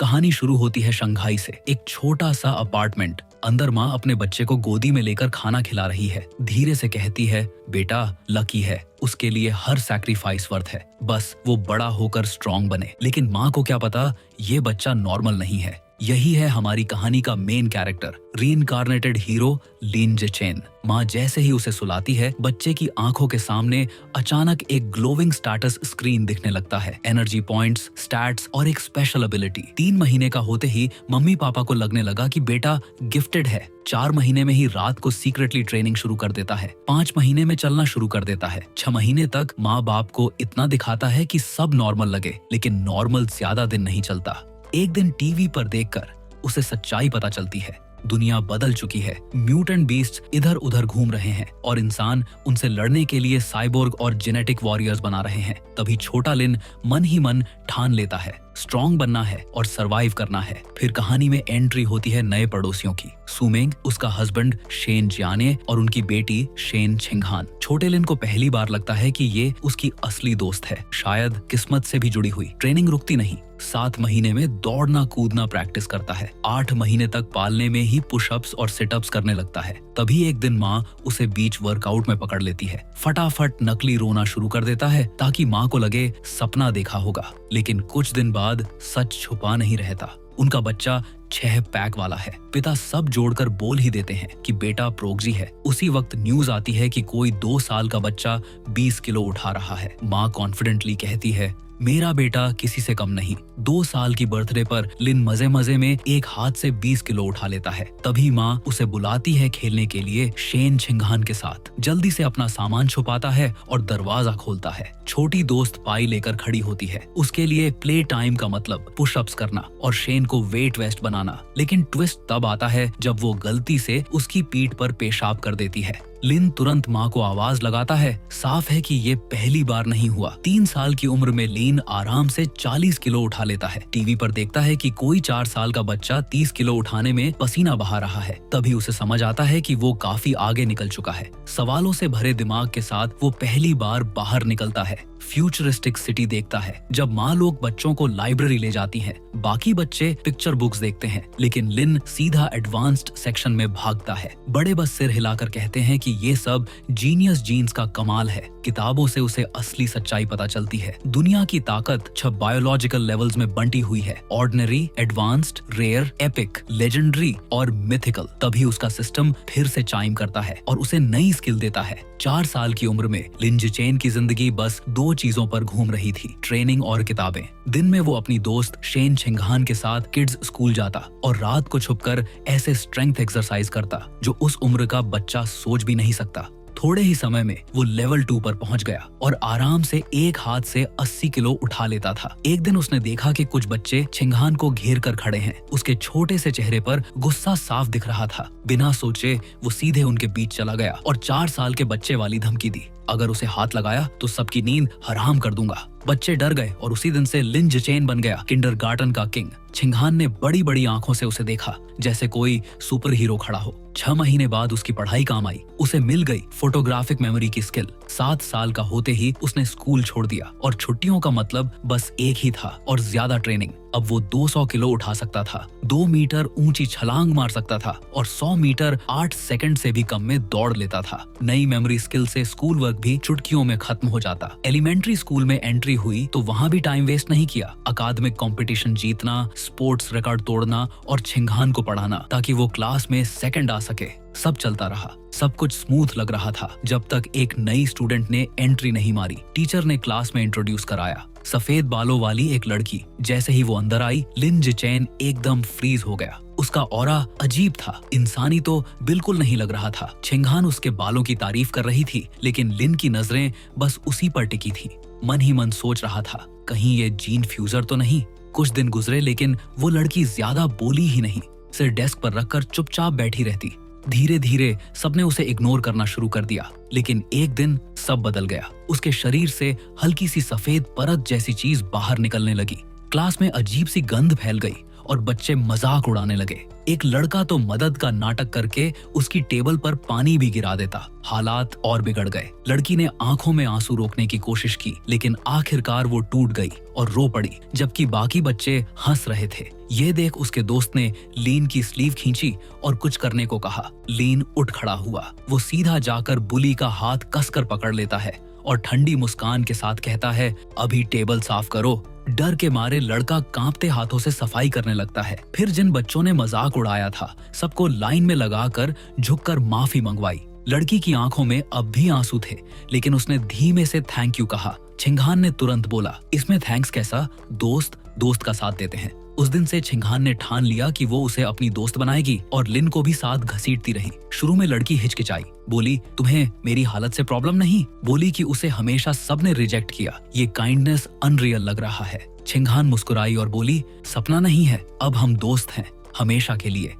कहानी शुरू होती है शंघाई से। एक छोटा सा अपार्टमेंट, अंदर माँ अपने बच्चे को गोदी में लेकर खाना खिला रही है। धीरे से कहती है, बेटा लकी है, उसके लिए हर सैक्रिफाइस वर्थ है, बस वो बड़ा होकर स्ट्रॉन्ग बने। लेकिन माँ को क्या पता ये बच्चा नॉर्मल नहीं है। यही है हमारी कहानी का मेन कैरेक्टर, रीइंकार्नेटेड हीरो लिन जिचेन। माँ जैसे ही उसे सुलाती है, बच्चे की आंखों के सामने अचानक एक ग्लोविंग स्टेटस स्क्रीन दिखने लगता है। एनर्जी पॉइंट्स, स्टैट्स और एक स्पेशल एबिलिटी। 3 महीने का होते ही मम्मी पापा को लगने लगा कि बेटा गिफ्टेड है। 4 महीने में ही रात को सीक्रेटली ट्रेनिंग शुरू कर देता है। 5 महीने में चलना शुरू कर देता है। 6 महीने तक माँ बाप को इतना दिखाता है कि सब नॉर्मल लगे, लेकिन नॉर्मल ज्यादा दिन नहीं चलता। एक दिन टीवी पर देखकर उसे सच्चाई पता चलती है। दुनिया बदल चुकी है। म्यूटेंट बीस्ट इधर उधर घूम रहे हैं और इंसान उनसे लड़ने के लिए साइबोर्ग और जेनेटिक वॉरियर्स बना रहे हैं। तभी छोटा लिन मन ही मन ठान लेता है, स्ट्रॉन्ग बनना है और सरवाइव करना है। फिर कहानी में एंट्री होती है नए पड़ोसियों की, सुमेंग, उसका हस्बैंड शेन जियाने और उनकी बेटी शेन छिंगहान। छोटे लिन को पहली बार लगता है कि ये उसकी असली दोस्त है, शायद किस्मत से भी जुड़ी हुई। ट्रेनिंग रुकती नहीं। 7 महीने में दौड़ना कूदना प्रैक्टिस करता है। 8 महीने तक पालने में ही पुशअप्स और सिटअप्स करने लगता है। तभी एक दिन माँ उसे बीच वर्कआउट में पकड़ लेती है। फटाफट नकली रोना शुरू कर देता है ताकि माँ को लगे सपना देखा होगा। लेकिन कुछ दिन बाद सच छुपा नहीं रहता। उनका बच्चा 6 पैक वाला है। पिता सब जोड़कर बोल ही देते हैं कि बेटा प्रोग्जी है। उसी वक्त न्यूज आती है कि कोई 2 साल का बच्चा 20 किलो उठा रहा है। माँ कॉन्फिडेंटली कहती है, मेरा बेटा किसी से कम नहीं। 2 साल की बर्थडे पर लिन मजे मजे में एक हाथ से 20 किलो उठा लेता है। तभी माँ उसे बुलाती है खेलने के लिए शेन छिंगहान के साथ। जल्दी से अपना सामान छुपाता है और दरवाजा खोलता है। छोटी दोस्त पाई लेकर खड़ी होती है। उसके लिए प्ले टाइम का मतलब पुशअप्स करना और शेन को वेट वेस्ट बनाना। लेकिन ट्विस्ट तब आता है जब वो गलती से उसकी पीठ पर पेशाब कर देती है। लिन तुरंत माँ को आवाज लगाता है। साफ है कि ये पहली बार नहीं हुआ। 3 साल की उम्र में लिन आराम से 40 किलो उठा लेता है। टीवी पर देखता है कि कोई 4 साल का बच्चा 30 किलो उठाने में पसीना बहा रहा है। तभी उसे समझ आता है कि वो काफी आगे निकल चुका है। सवालों से भरे दिमाग के साथ वो पहली बार बाहर निकलता है। फ्यूचरिस्टिक सिटी देखता है। जब माँ लोग बच्चों को लाइब्रेरी ले जाती है, बाकी बच्चे पिक्चर बुक्स देखते हैं, लेकिन लिन सीधा एडवांस्ड सेक्शन में भागता है। बड़े बस सिर हिलाकर कहते हैं कि ये सब जीनियस जीन्स का कमाल है। किताबों से उसे असली सच्चाई पता चलती है। दुनिया की ताकत 6 बायोलॉजिकल लेवल्स में बंटी हुई है, ordinary, advanced, rare, epic, legendary और मिथिकल। तभी उसका सिस्टम फिर से चाइम करता है और उसे नई स्किल देता है। 4 साल की उम्र में लिन जिचेन की जिंदगी बस 2 चीजों पर घूम रही थी, ट्रेनिंग और किताबें। दिन में वो अपनी दोस्त शेन छिंगहान के साथ किड्स स्कूल जाता और रात को छुपकर ऐसे स्ट्रेंथ एक्सरसाइज करता जो उस उम्र का बच्चा सोच भी नहीं सकता। थोड़े ही समय में वो लेवल 2 पर पहुंच गया और आराम से एक हाथ से 80 किलो उठा लेता था। एक दिन उसने देखा कि कुछ बच्चे छिंगहान को घेर कर खड़े हैं। उसके छोटे से चेहरे पर गुस्सा साफ दिख रहा था। बिना सोचे वो सीधे उनके बीच चला गया और 4 साल के बच्चे वाली धमकी दी, अगर उसे हाथ लगाया तो सबकी नींद हराम कर दूंगा। बच्चे डर गए और उसी दिन से लिन जिचेन बन गया किंडरगार्टन का किंग। छिंगहान ने बड़ी बड़ी आंखों से उसे देखा जैसे कोई सुपर हीरो खड़ा हो। 6 महीने बाद उसकी पढ़ाई काम आई। उसे मिल गई फोटोग्राफिक मेमोरी की स्किल। 7 साल का होते ही उसने स्कूल छोड़ दिया और छुट्टियों का मतलब बस एक ही था, और ज्यादा ट्रेनिंग। अब वो 200 किलो उठा सकता था, 2 मीटर ऊंची छलांग मार सकता था और 100 मीटर 8 सेकंड से भी कम में दौड़ लेता था। नई मेमोरी स्किल से स्कूल वर्क भी चुटकियों में खत्म हो जाता। एलिमेंट्री स्कूल में एंट्री हुई तो वहाँ भी टाइम वेस्ट नहीं किया। अकादमिक कंपटीशन जीतना, स्पोर्ट्स रिकॉर्ड तोड़ना और छिंगहान को पढ़ाना ताकि वो क्लास में सेकंड आ सके। सब चलता रहा, सब कुछ स्मूथ लग रहा था, जब तक एक नई स्टूडेंट ने एंट्री नहीं मारी। टीचर ने क्लास में इंट्रोड्यूस कराया, सफेद बालों वाली एक लड़की। जैसे ही वो अंदर आई, लिन जिचेन एकदम फ्रीज हो गया। उसका ऑरा अजीब था, इंसानी तो बिल्कुल नहीं लग रहा था। छिंगहान उसके बालों की तारीफ कर रही थी, लेकिन लिन की नजरें बस उसी पर टिकी थी। मन ही मन सोच रहा था, कहीं ये जीन फ्यूजर तो नहीं। कुछ दिन गुजरे, लेकिन वो लड़की ज्यादा बोली ही नहीं, सिर डेस्क पर रखकर चुपचाप बैठी रहती। धीरे धीरे सबने उसे इग्नोर करना शुरू कर दिया। लेकिन एक दिन सब बदल गया। उसके शरीर से हल्की सी सफेद परत जैसी चीज बाहर निकलने लगी। क्लास में अजीब सी गंध फैल गई और बच्चे मजाक उड़ाने लगे। एक लड़का तो मदद का नाटक करके उसकी टेबल पर पानी भी गिरा देता। हालात और बिगड़ गए। लड़की ने आंखों में आंसू रोकने की कोशिश की, लेकिन आखिरकार वो टूट गई और रो पड़ी, जबकि बाकी बच्चे हंस रहे थे। ये देख उसके दोस्त ने लीन की स्लीव खींची और कुछ करने को कहा। लीन उठ खड़ा हुआ। वो सीधा जाकर बुली का हाथ कसकर पकड़ लेता है और ठंडी मुस्कान के साथ कहता है, अभी टेबल साफ करो। डर के मारे लड़का कांपते हाथों से सफाई करने लगता है। फिर जिन बच्चों ने मजाक उड़ाया था, सबको लाइन में लगाकर झुककर माफी मंगवाई। लड़की की आंखों में अब भी आंसू थे, लेकिन उसने धीमे से थैंक यू कहा। छिंगहान ने तुरंत बोला, इसमें थैंक्स कैसा, दोस्त दोस्त का साथ देते हैं। उस दिन से छिंगहान ने ठान लिया कि वो उसे अपनी दोस्त बनाएगी और लिन को भी साथ घसीटती रही। शुरू में लड़की हिचकिचाई, बोली, तुम्हें मेरी हालत से प्रॉब्लम नहीं? बोली कि उसे हमेशा सबने रिजेक्ट किया, ये काइंडनेस अनरियल लग रहा है। छिंगहान मुस्कुराई और बोली, सपना नहीं है, अब हम दोस्त हैं, हमेशा के लिए।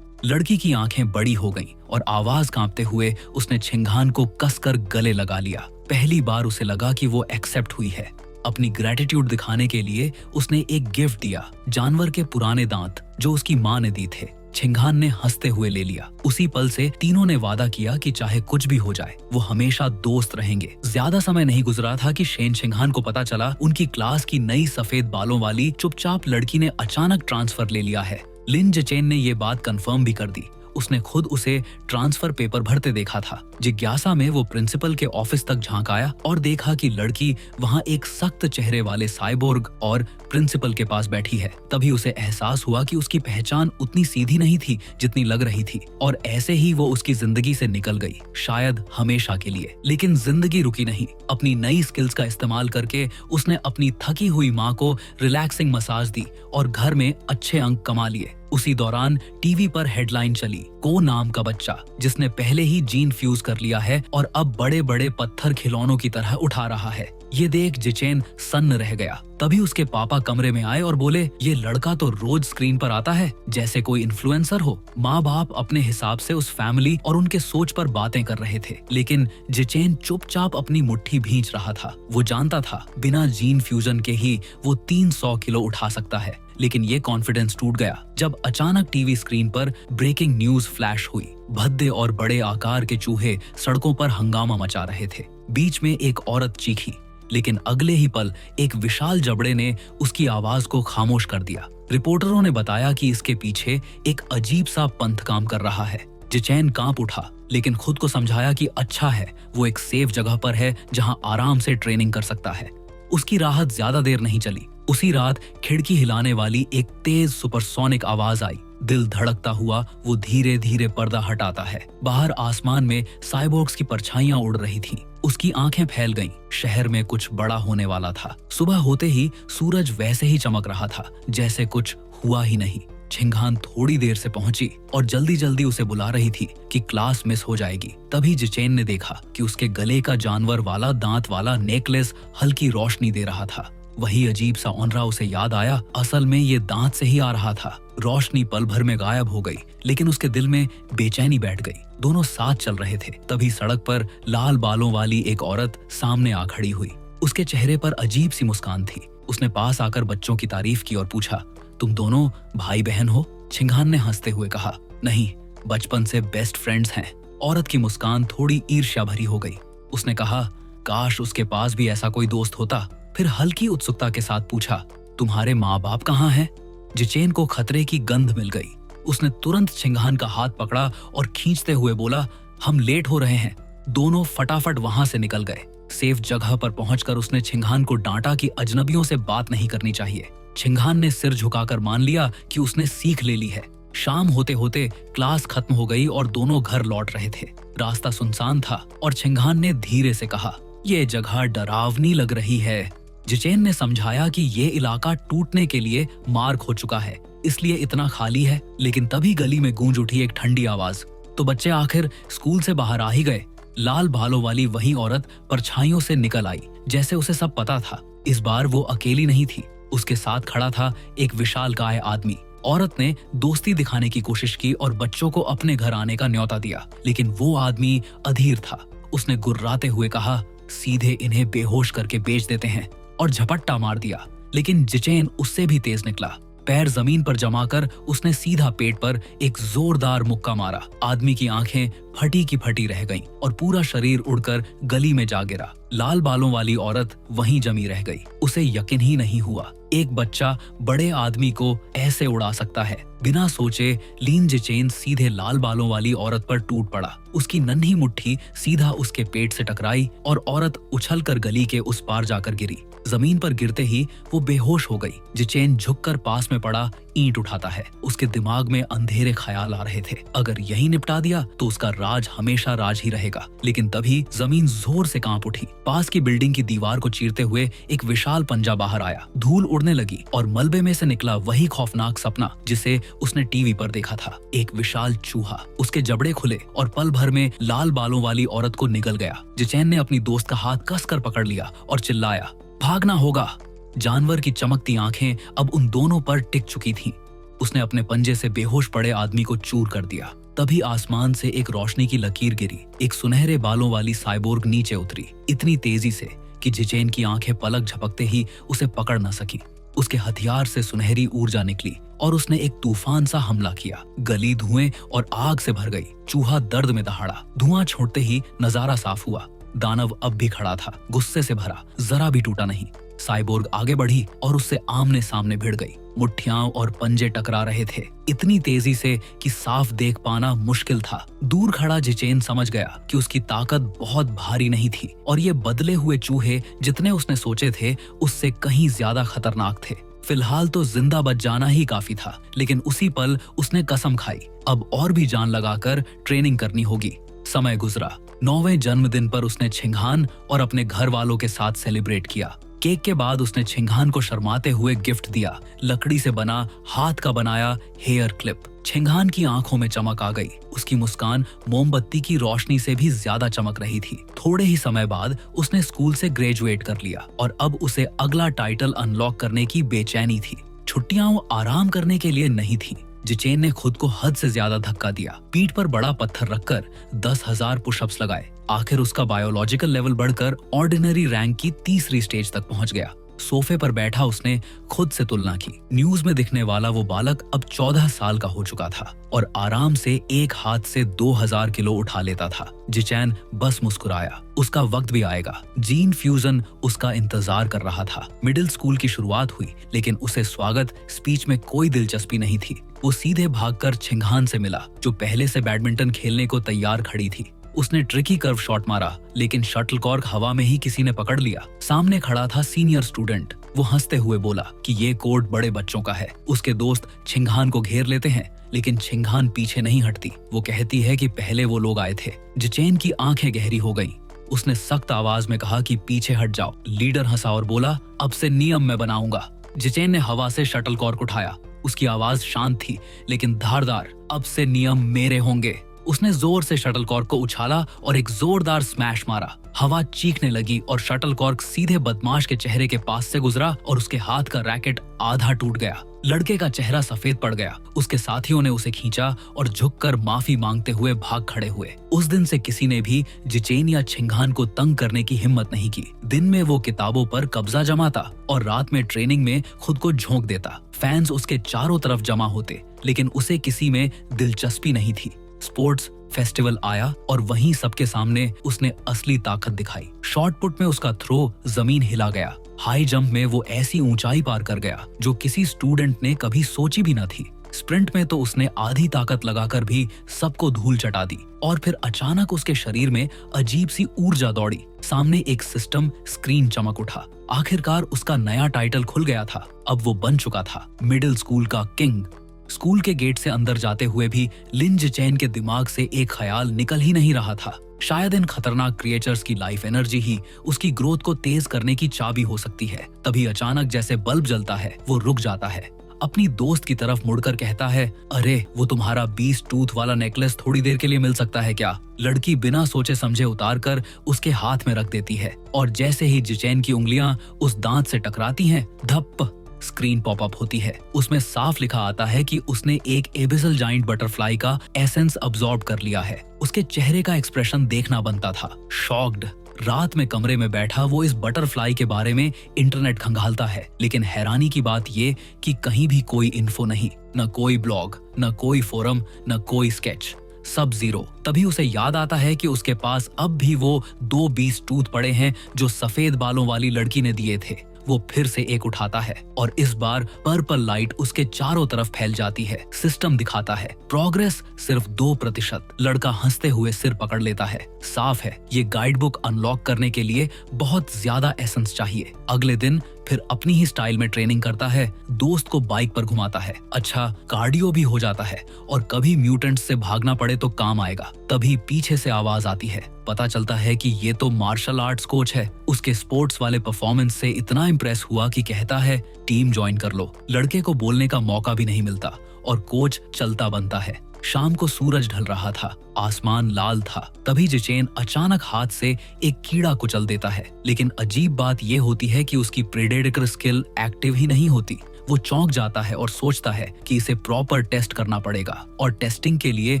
लड़की की आंखें बड़ी हो गईं और आवाज कांपते हुए उसने छिंगहान को कसकर गले लगा लिया। पहली बार उसे लगा कि वो एक्सेप्ट हुई है। अपनी ग्रेटिट्यूड दिखाने के लिए उसने एक गिफ्ट दिया, जानवर के पुराने दांत जो उसकी माँ ने दी थे। छिंगहान ने हंसते हुए ले लिया। उसी पल से तीनों ने वादा किया कि चाहे कुछ भी हो जाए, वो हमेशा दोस्त रहेंगे। ज्यादा समय नहीं गुजरा था कि शेन छिंगहान को पता चला उनकी क्लास की नई सफेद बालों वाली चुपचाप लड़की ने अचानक ट्रांसफर ले लिया है। लिन जिचेन ने ये बात कंफर्म भी कर दी। उसने खुद उसे ट्रांसफर पेपर भरते देखा था। जिज्ञासा में वो प्रिंसिपल के ऑफिस तक झांक आया और देखा कि लड़की वहां एक सख्त चेहरे वाले साइबोर्ग और प्रिंसिपल के पास बैठी है। तभी उसे एहसास हुआ कि उसकी पहचान उतनी सीधी नहीं थी जितनी लग रही थी, और ऐसे ही वो उसकी जिंदगी से निकल गई, शायद हमेशा के लिए। लेकिन जिंदगी रुकी नहीं। अपनी नई स्किल्स का इस्तेमाल करके उसने अपनी थकी हुई माँ को रिलैक्सिंग मसाज दी और घर में अच्छे अंक कमा लिए। उसी दौरान टीवी पर हेडलाइन चली, को नाम का बच्चा जिसने पहले ही जीन फ्यूज कर लिया है और अब बड़े बड़े पत्थर खिलौनों की तरह उठा रहा है। ये देख जिचेन सन्न रह गया। तभी उसके पापा कमरे में आए और बोले, ये लड़का तो रोज स्क्रीन पर आता है जैसे कोई इन्फ्लुएंसर हो। माँ बाप अपने हिसाब से उस फैमिली और उनके सोच पर बातें कर रहे थे, लेकिन जिचेन चुपचाप अपनी मुट्ठी भींच रहा था। वो जानता था बिना जीन फ्यूजन के ही वो 300 किलो उठा सकता है। लेकिन ये कॉन्फिडेंस टूट गया जब अचानक टीवी स्क्रीन पर ब्रेकिंग न्यूज फ्लैश हुई। भद्दे और बड़े आकार के चूहे सड़कों पर हंगामा मचा रहे थे। बीच में एक औरत चीखी, लेकिन अगले ही पल एक विशाल जबड़े ने उसकी आवाज को खामोश कर दिया। रिपोर्टरों ने बताया कि इसके पीछे एक अजीब सा पंथ काम कर रहा है। जिचेन कांप उठा, लेकिन खुद को समझाया कि अच्छा है वो एक सेफ जगह पर है जहां आराम से ट्रेनिंग कर सकता है। उसकी राहत ज्यादा देर नहीं चली। उसी रात खिड़की हिलाने वाली एक तेज सुपरसोनिक आवाज आई। दिल धड़कता हुआ वो धीरे धीरे पर्दा हटाता है। बाहर आसमान में साइबोर्ग्स की परछाइयां उड़ रही थीं। उसकी आंखें फैल गईं। शहर में कुछ बड़ा होने वाला था। सुबह होते ही सूरज वैसे ही चमक रहा था जैसे कुछ हुआ ही नहीं। छिंगहान थोड़ी देर से पहुंची और जल्दी जल्दी उसे बुला रही थी कि क्लास मिस हो जाएगी। तभी जिचेन ने देखा कि उसके गले का जानवर वाला दांत वाला नेकलेस हल्की रोशनी दे रहा था। वही अजीब सा औंधरा उसे याद आया। असल में ये दांत से ही आ रहा था। रोशनी पल भर में गायब हो गई, लेकिन उसके दिल में बेचैनी बैठ गई। दोनों साथ चल रहे थे। तभी सड़क पर लाल बालों वाली एक औरत सामने आ खड़ी हुई। उसके चेहरे पर अजीब सी मुस्कान थी। उसने पास आकर बच्चों की तारीफ की और पूछा, तुम दोनों भाई बहन हो? छिंगहान ने हंसते हुए कहा, नहीं, बचपन से बेस्ट फ्रेंड्स हैं। औरत की मुस्कान थोड़ी ईर्ष्या भरी हो गई। उसने कहा, काश उसके पास भी ऐसा कोई दोस्त होता। फिर हल्की उत्सुकता के साथ पूछा, तुम्हारे माँ बाप कहाँ हैं? जिचेन को खतरे की गंध मिल गई। उसने तुरंत छिंगहान का हाथ पकड़ा और खींचते हुए बोला, हम लेट हो रहे हैं। दोनों फटाफट वहां से निकल गए। सेफ जगह पर पहुंचकर उसने छिंगहान को डांटा कि अजनबियों से बात नहीं करनी चाहिए। छिंगहान ने सिर झुकाकर मान लिया कि उसने सीख ले ली है। शाम होते होते क्लास खत्म हो गई और दोनों घर लौट रहे थे। रास्ता सुनसान था और छिंगहान ने धीरे से कहा, ये जगह डरावनी लग रही है। जिचेन ने समझाया कि ये इलाका टूटने के लिए मार्क हो चुका है, इसलिए इतना खाली है। लेकिन तभी गली में गूंज उठी एक ठंडी आवाज। तो बच्चे आखिर स्कूल से बाहर आ ही गए। लाल बालों वाली वही औरत परछाइयों से निकल आई, जैसे उसे सब पता था। इस बार वो अकेली नहीं थी। उसके साथ खड़ा था एक विशालकाय आदमी। औरत ने दोस्ती दिखाने की कोशिश की और बच्चों को अपने घर आने का न्योता दिया, लेकिन वो आदमी अधीर था। उसने गुर्राते हुए कहा, सीधे इन्हें बेहोश करके बेच देते हैं, और झपट्टा मार दिया। लेकिन जिचेन उससे भी तेज निकला। पैर जमीन पर जमाकर उसने सीधा पेट पर एक जोरदार मुक्का मारा। आदमी की आंखें फटी की फटी रह गईं और पूरा शरीर उड़कर गली में जा गिरा। लाल बालों वाली औरत वहीं जमी रह गई। उसे यकीन ही नहीं हुआ एक बच्चा बड़े आदमी को ऐसे उड़ा सकता है। बिना सोचे लिन जिचेन सीधे लाल बालों वाली औरत पर टूट पड़ा। उसकी नन्ही मुट्ठी सीधा उसके पेट से टकराई और औरत उछलकर गली के उस पार जाकर गिरी। जमीन पर गिरते ही वो बेहोश हो गई। जिचेन झुककर पास में पड़ा ईंट उठाता है। उसके दिमाग में अंधेरे ख्याल आ रहे थे। अगर यही निपटा दिया तो उसका राज हमेशा राज ही रहेगा। लेकिन तभी जमीन जोर से कांप उठी। पास की बिल्डिंग की दीवार को चीरते हुए एक विशाल पंजा बाहर आया। धूल उड़ने लगी और मलबे में से निकला वही खौफनाक सपना जिसे उसने टीवी पर देखा था। एक विशाल चूहा। उसके जबड़े खुले और पल भर में लाल बालों वाली औरत को निगल गया। जिचेन ने अपनी दोस्त का हाथ कसकर पकड़ लिया और चिल्लाया, भागना होगा। जानवर की चमकती आंखें अब उन दोनों पर टिक चुकी थीं। उसने अपने पंजे से बेहोश पड़े आदमी को चूर कर दिया। तभी आसमान से एक रोशनी की लकीर गिरी। एक सुनहरे बालों वाली साइबोर्ग नीचे उतरी, इतनी तेजी से कि जिचेन की आंखें पलक झपकते ही उसे पकड़ न सकी। उसके हथियार से सुनहरी ऊर्जा निकली और उसने एक तूफान सा हमला किया। गली धुएं और आग से भर गई। चूहा दर्द में दहाड़ा। धुआं छोड़ते ही नजारा साफ हुआ। दानव अब भी खड़ा था, गुस्से से भरा, जरा भी टूटा नहीं। साइबोर्ग आगे बढ़ी और उससे आमने सामने भिड़ गई। मुट्ठियां और पंजे टकरा रहे थे, इतनी तेजी से कि साफ देख पाना मुश्किल था। दूर खड़ा जिचेन समझ गया कि उसकी ताकत बहुत भारी नहीं थी और ये बदले हुए चूहे जितने उसने सोचे थे उससे कहीं ज्यादा खतरनाक थे। फिलहाल तो जिंदा बच जाना ही काफी था, लेकिन उसी पल उसने कसम खाई, अब और भी जान लगाकर ट्रेनिंग करनी होगी। समय गुजरा। 9वें जन्मदिन पर उसने छिंगहान और अपने घर वालों के साथ सेलिब्रेट किया। केक के बाद उसने छिंगहान को शर्माते हुए गिफ्ट दिया, लकड़ी से बना हाथ का बनाया हेयर क्लिप। छिंगहान की आंखों में चमक आ गई। उसकी मुस्कान मोमबत्ती की रोशनी से भी ज्यादा चमक रही थी। थोड़े ही समय बाद उसने स्कूल से ग्रेजुएट कर लिया और अब उसे अगला टाइटल अनलॉक करने की बेचैनी थी। छुट्टियां वो आराम करने के लिए नहीं थी। जिचेन ने खुद को हद से ज्यादा धक्का दिया। पीठ पर बड़ा पत्थर रखकर 10,000 पुशअप्स लगाए। आखिर उसका बायोलॉजिकल लेवल बढ़कर ऑर्डिनरी रैंक की तीसरी स्टेज तक पहुंच गया। सोफे पर बैठा उसने खुद से तुलना की। न्यूज में दिखने वाला वो बालक अब 14 साल का हो चुका था और आराम से एक हाथ से 2000 किलो उठा लेता था। जिचैन बस मुस्कुराया, उसका वक्त भी आएगा। जीन फ्यूजन उसका इंतजार कर रहा था। मिडिल स्कूल की शुरुआत हुई, लेकिन उसे स्वागत स्पीच में कोई दिलचस्पी नहीं थी। वो सीधे भागकर छिंगहान से मिला, जो पहले से बैडमिंटन खेलने को तैयार खड़ी थी। उसने ट्रिकी कर्व शॉट मारा, लेकिन शटलकॉर्क हवा में ही किसी ने पकड़ लिया। सामने खड़ा था सीनियर स्टूडेंट। वो हंसते हुए बोला कि ये कोर्ट बड़े बच्चों का है। उसके दोस्त छिंगहान को घेर लेते हैं, लेकिन छिंगहान पीछे नहीं हटती। वो कहती है कि पहले वो लोग आए थे। जिचेन की आंखें गहरी हो गईं। उसने सख्त आवाज में कहा कि पीछे हट जाओ। लीडर हंसा और बोला, अब से नियम मैं बनाऊंगा। जिचेन ने हवा से शटलकॉर्क उठाया। उसकी आवाज शांत थी लेकिन धारदार। अब से नियम मेरे होंगे। उसने जोर से शटलकॉर्क को उछाला और एक जोरदार स्मैश मारा। हवा चीखने लगी और शटलकॉर्क सीधे बदमाश के चेहरे के पास से गुजरा और उसके हाथ का रैकेट आधा टूट गया। लड़के का चेहरा सफेद पड़ गया। उसके साथियों ने उसे खींचा और झुककर माफी मांगते हुए भाग खड़े हुए। उस दिन से किसी ने भी जिचेन या छिंगहान को तंग करने की हिम्मत नहीं की। दिन में वो किताबों पर कब्जा जमाता और रात में ट्रेनिंग में खुद को झोंक देता। फैंस उसके चारों तरफ जमा होते, लेकिन उसे किसी में दिलचस्पी नहीं थी। स्पोर्ट्स फेस्टिवल आया और वहीं सबके सामने उसने असली ताकत दिखाई। शॉट पुट में उसका थ्रो जमीन हिला गया। हाई जंप में वो ऐसी ऊंचाई पार कर गया जो किसी स्टूडेंट ने कभी सोची भी न थी। स्प्रिंट में तो उसने आधी ताकत लगाकर भी सबको धूल चटा दी। और फिर अचानक उसके शरीर में अजीब सी ऊर्जा दौड़ी। सामने एक सिस्टम स्क्रीन चमक उठा। आखिरकार उसका नया टाइटल खुल गया था। अब वो बन चुका था मिडिल स्कूल का किंग। स्कूल के गेट से अंदर जाते हुए भी लिन जिचेन के दिमाग से एक ख्याल निकल ही नहीं रहा था। शायद इन खतरनाक क्रिएचर्स की लाइफ एनर्जी ही उसकी ग्रोथ को तेज करने की चाबी हो सकती है। तभी अचानक जैसे बल्ब जलता है, वो रुक जाता है। अपनी दोस्त की तरफ मुड़कर कहता है, अरे वो तुम्हारा 20 टूथ वाला नेकलेस थोड़ी देर के लिए मिल सकता है क्या? लड़की बिना सोचे समझे उतार कर उसके हाथ में रख देती है और जैसे ही जिचेन की उंगलियां उस दांत से टकराती हैं, धप स्क्रीन पॉपअप होती है। उसमें साफ लिखा आता है कि उसने एक एबिसल जाइंट बटरफ्लाई का एसेंस अब्सॉर्ब कर लिया है। उसके चेहरे का एक्सप्रेशन देखना बनता था, शॉक्ड, रात में कमरे में बैठा वो इस बटरफ्लाई के बारे में इंटरनेट खंगालता है, लेकिन हैरानी की बात ये कि कहीं भी कोई इन्फो नहीं, न कोई ब्लॉग, न कोई फोरम, न कोई स्केच, सब जीरो। तभी उसे याद आता है कि उसके पास अब भी वो 2 बीस टूथ पड़े हैं जो सफेद बालों वाली लड़की ने दिए थे। वो फिर से एक उठाता है और इस बार पर्पल लाइट उसके चारों तरफ फैल जाती है। सिस्टम दिखाता है प्रोग्रेस सिर्फ 2%। लड़का हंसते हुए सिर पकड़ लेता है। साफ है ये गाइड बुक अनलॉक करने के लिए बहुत ज्यादा एसेंस चाहिए। अगले दिन फिर अपनी ही स्टाइल में ट्रेनिंग करता है, दोस्त को बाइक पर घुमाता है। अच्छा कार्डियो भी हो जाता है और कभी म्यूटेंट्स से भागना पड़े तो काम आएगा। तभी पीछे से आवाज आती है। पता चलता है कि ये तो मार्शल आर्ट्स कोच है। उसके स्पोर्ट्स वाले परफॉर्मेंस से इतना इम्प्रेस हुआ कि कहता है टीम ज्वाइन कर लो। लड़के को बोलने का मौका भी नहीं मिलता और कोच चलता बनता है। शाम को सूरज ढल रहा था, आसमान लाल था। तभी जिचेन अचानक हाथ से एक कीड़ा कुचल देता है, लेकिन अजीब बात यह होती है कि उसकी प्रेडेटर स्किल एक्टिव ही नहीं होती। वो चौंक जाता है और सोचता है कि इसे प्रॉपर टेस्ट करना पड़ेगा और टेस्टिंग के लिए